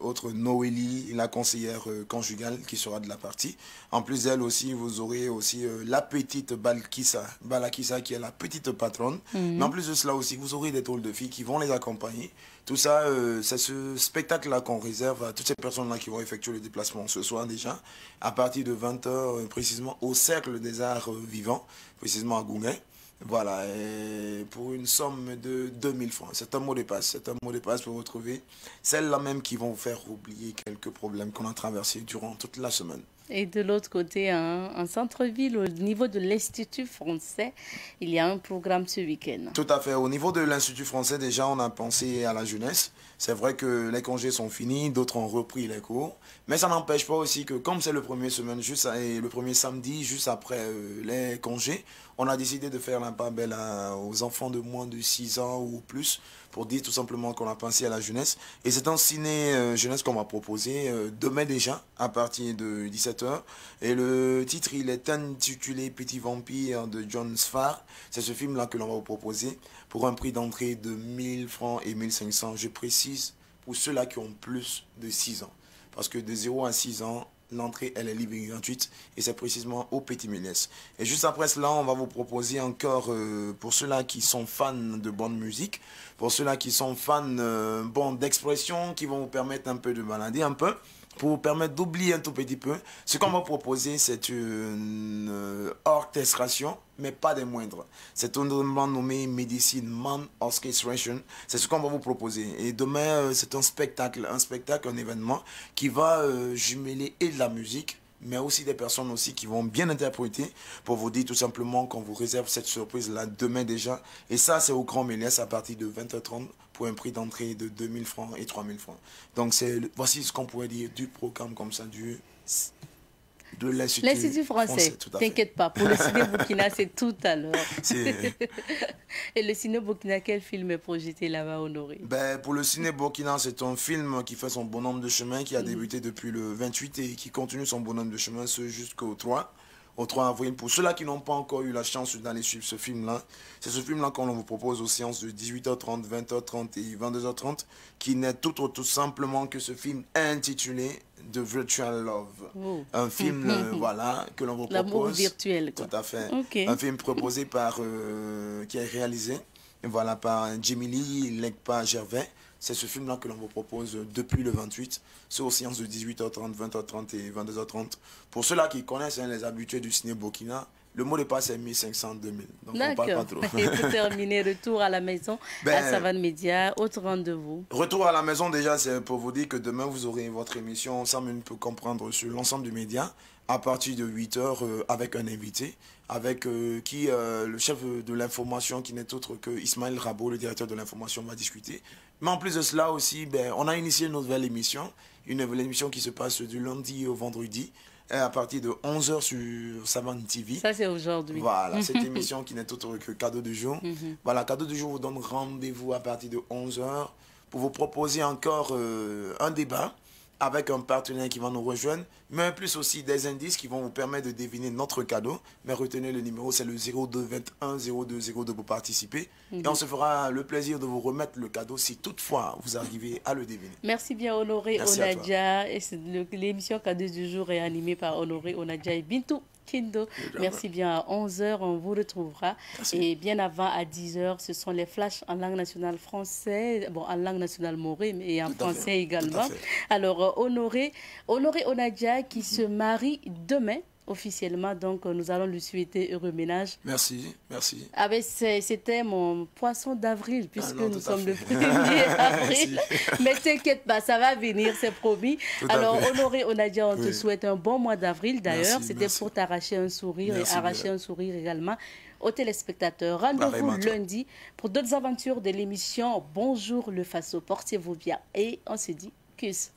autres Noélie, la conseillère conjugale qui sera de la partie. En plus d'elle aussi, vous aurez aussi la petite Balakissa qui est la petite patronne. Mais en plus de cela aussi, vous aurez des drôles de filles qui vont les accompagner. Tout ça, c'est ce spectacle-là qu'on réserve à toutes ces personnes-là qui vont effectuer le déplacement ce soir déjà, à partir de 20h précisément au Cercle des Arts Vivants, précisément à Gouguin. Voilà, et pour une somme de 2000 francs. C'est un mot de passe. C'est un mot de passe pour retrouver celles-là même qui vont vous faire oublier quelques problèmes qu'on a traversés durant toute la semaine. Et de l'autre côté, en centre-ville, au niveau de l'Institut français, il y a un programme ce week-end. Tout à fait. Au niveau de l'Institut français, déjà, on a pensé à la jeunesse. C'est vrai que les congés sont finis, d'autres ont repris les cours. Mais ça n'empêche pas aussi que, comme c'est le premier samedi, juste après les congés, on a décidé de faire la part belle aux enfants de moins de 6 ans ou plus, pour dire tout simplement qu'on a pensé à la jeunesse. Et c'est un ciné jeunesse qu'on va proposer demain déjà, à partir de 17h. Et le titre, il est intitulé Petit Vampire de John Sfar. C'est ce film-là que l'on va vous proposer pour un prix d'entrée de 1000 francs et 1500. Je précise pour ceux-là qui ont plus de 6 ans. Parce que de 0 à 6 ans, l'entrée, elle est libre et gratuite. Et c'est précisément au Petit Méliès. Et juste après cela, on va vous proposer encore, pour ceux-là qui sont fans de bonne musique, pour ceux-là qui sont fans d'expression, qui vont vous permettre un peu de balader un peu, pour vous permettre d'oublier un tout petit peu. Ce qu'on va proposer, c'est une orchestration, mais pas des moindres. C'est un événement nommé Medicine Man Orchestration. C'est ce qu'on va vous proposer. Et demain, c'est un spectacle, un événement qui va jumeler et de la musique, mais aussi des personnes aussi qui vont bien interpréter, pour vous dire tout simplement qu'on vous réserve cette surprise-là demain déjà. Et ça, c'est au Grand Méliès à partir de 20h30 pour un prix d'entrée de 2000 francs et 3000 francs. Donc, voici ce qu'on pourrait dire du programme comme ça, de l'Institut français. T'inquiète pas, pour le Ciné Burkina, c'est tout à l'heure. Et le Ciné Burkina, quel film est projeté là-bas, Honoré? Pour le Ciné Burkina, c'est un film qui fait son bonhomme de chemin, qui a débuté depuis le 28 et qui continue son bonhomme de chemin jusqu'au 3 avril. Pour ceux-là qui n'ont pas encore eu la chance d'aller suivre ce film-là, c'est ce film-là qu'on vous propose aux séances de 18h30, 20h30 et 22h30, qui n'est tout simplement que ce film intitulé The Virtual Love. Un film voilà, que l'on vous propose. L'amour virtuel. Quoi. Tout à fait. Okay. Un film proposé par, qui est réalisé voilà, par Jemili Legpa Gervais. C'est ce film-là que l'on vous propose depuis le 28, sur aux séances de 18h30, 20h30 et 22h30. Pour ceux-là qui connaissent les habitués du ciné Burkina, le mot de passe est 1500, 2000. Donc on parle pas trop. Et pour terminer, retour à la maison, à Savane Média, autre rendez-vous. Retour à la maison, déjà, c'est pour vous dire que demain, vous aurez votre émission Ensemble, on peut comprendre sur l'ensemble du média, à partir de 8h, avec un invité, avec le chef de l'information, qui n'est autre que Ismaël Rabo, le directeur de l'information, va discuter. Mais en plus de cela aussi, on a initié une nouvelle émission qui se passe du lundi au vendredi, à partir de 11h sur Savane TV. Ça, c'est aujourd'hui. Voilà, cette émission qui n'est autre que Cadeau du jour. Voilà, Cadeau du jour vous donne rendez-vous à partir de 11h pour vous proposer encore un débat avec un partenaire qui va nous rejoindre, mais plus aussi des indices qui vont vous permettre de deviner notre cadeau. Mais retenez le numéro, c'est le 0221 0202 pour participer. Et on se fera le plaisir de vous remettre le cadeau si toutefois vous arrivez à le deviner. Merci bien Honoré Onadia. L'émission Cadeau du jour est animée par Honoré Onadia et Bintou Kindo. Merci bien. À 11h, on vous retrouvera. Merci. Et bien avant, à 10h, ce sont les flashs en langue nationale française, en langue nationale morée, mais en français également. Alors, Honoré Onadia qui se marie demain officiellement, donc nous allons lui souhaiter heureux ménage. Merci, merci. Ah ben c'était mon poisson d'avril, puisque nous sommes le 1er avril. Mais t'inquiète pas, ça va venir, c'est promis. Alors Honoré Onadia, on te souhaite un bon mois d'avril. D'ailleurs, c'était pour t'arracher un sourire et arracher un sourire également aux téléspectateurs. Rendez-vous lundi pour d'autres aventures de l'émission Bonjour le Faso. Portez-vous bien et on se dit cuss.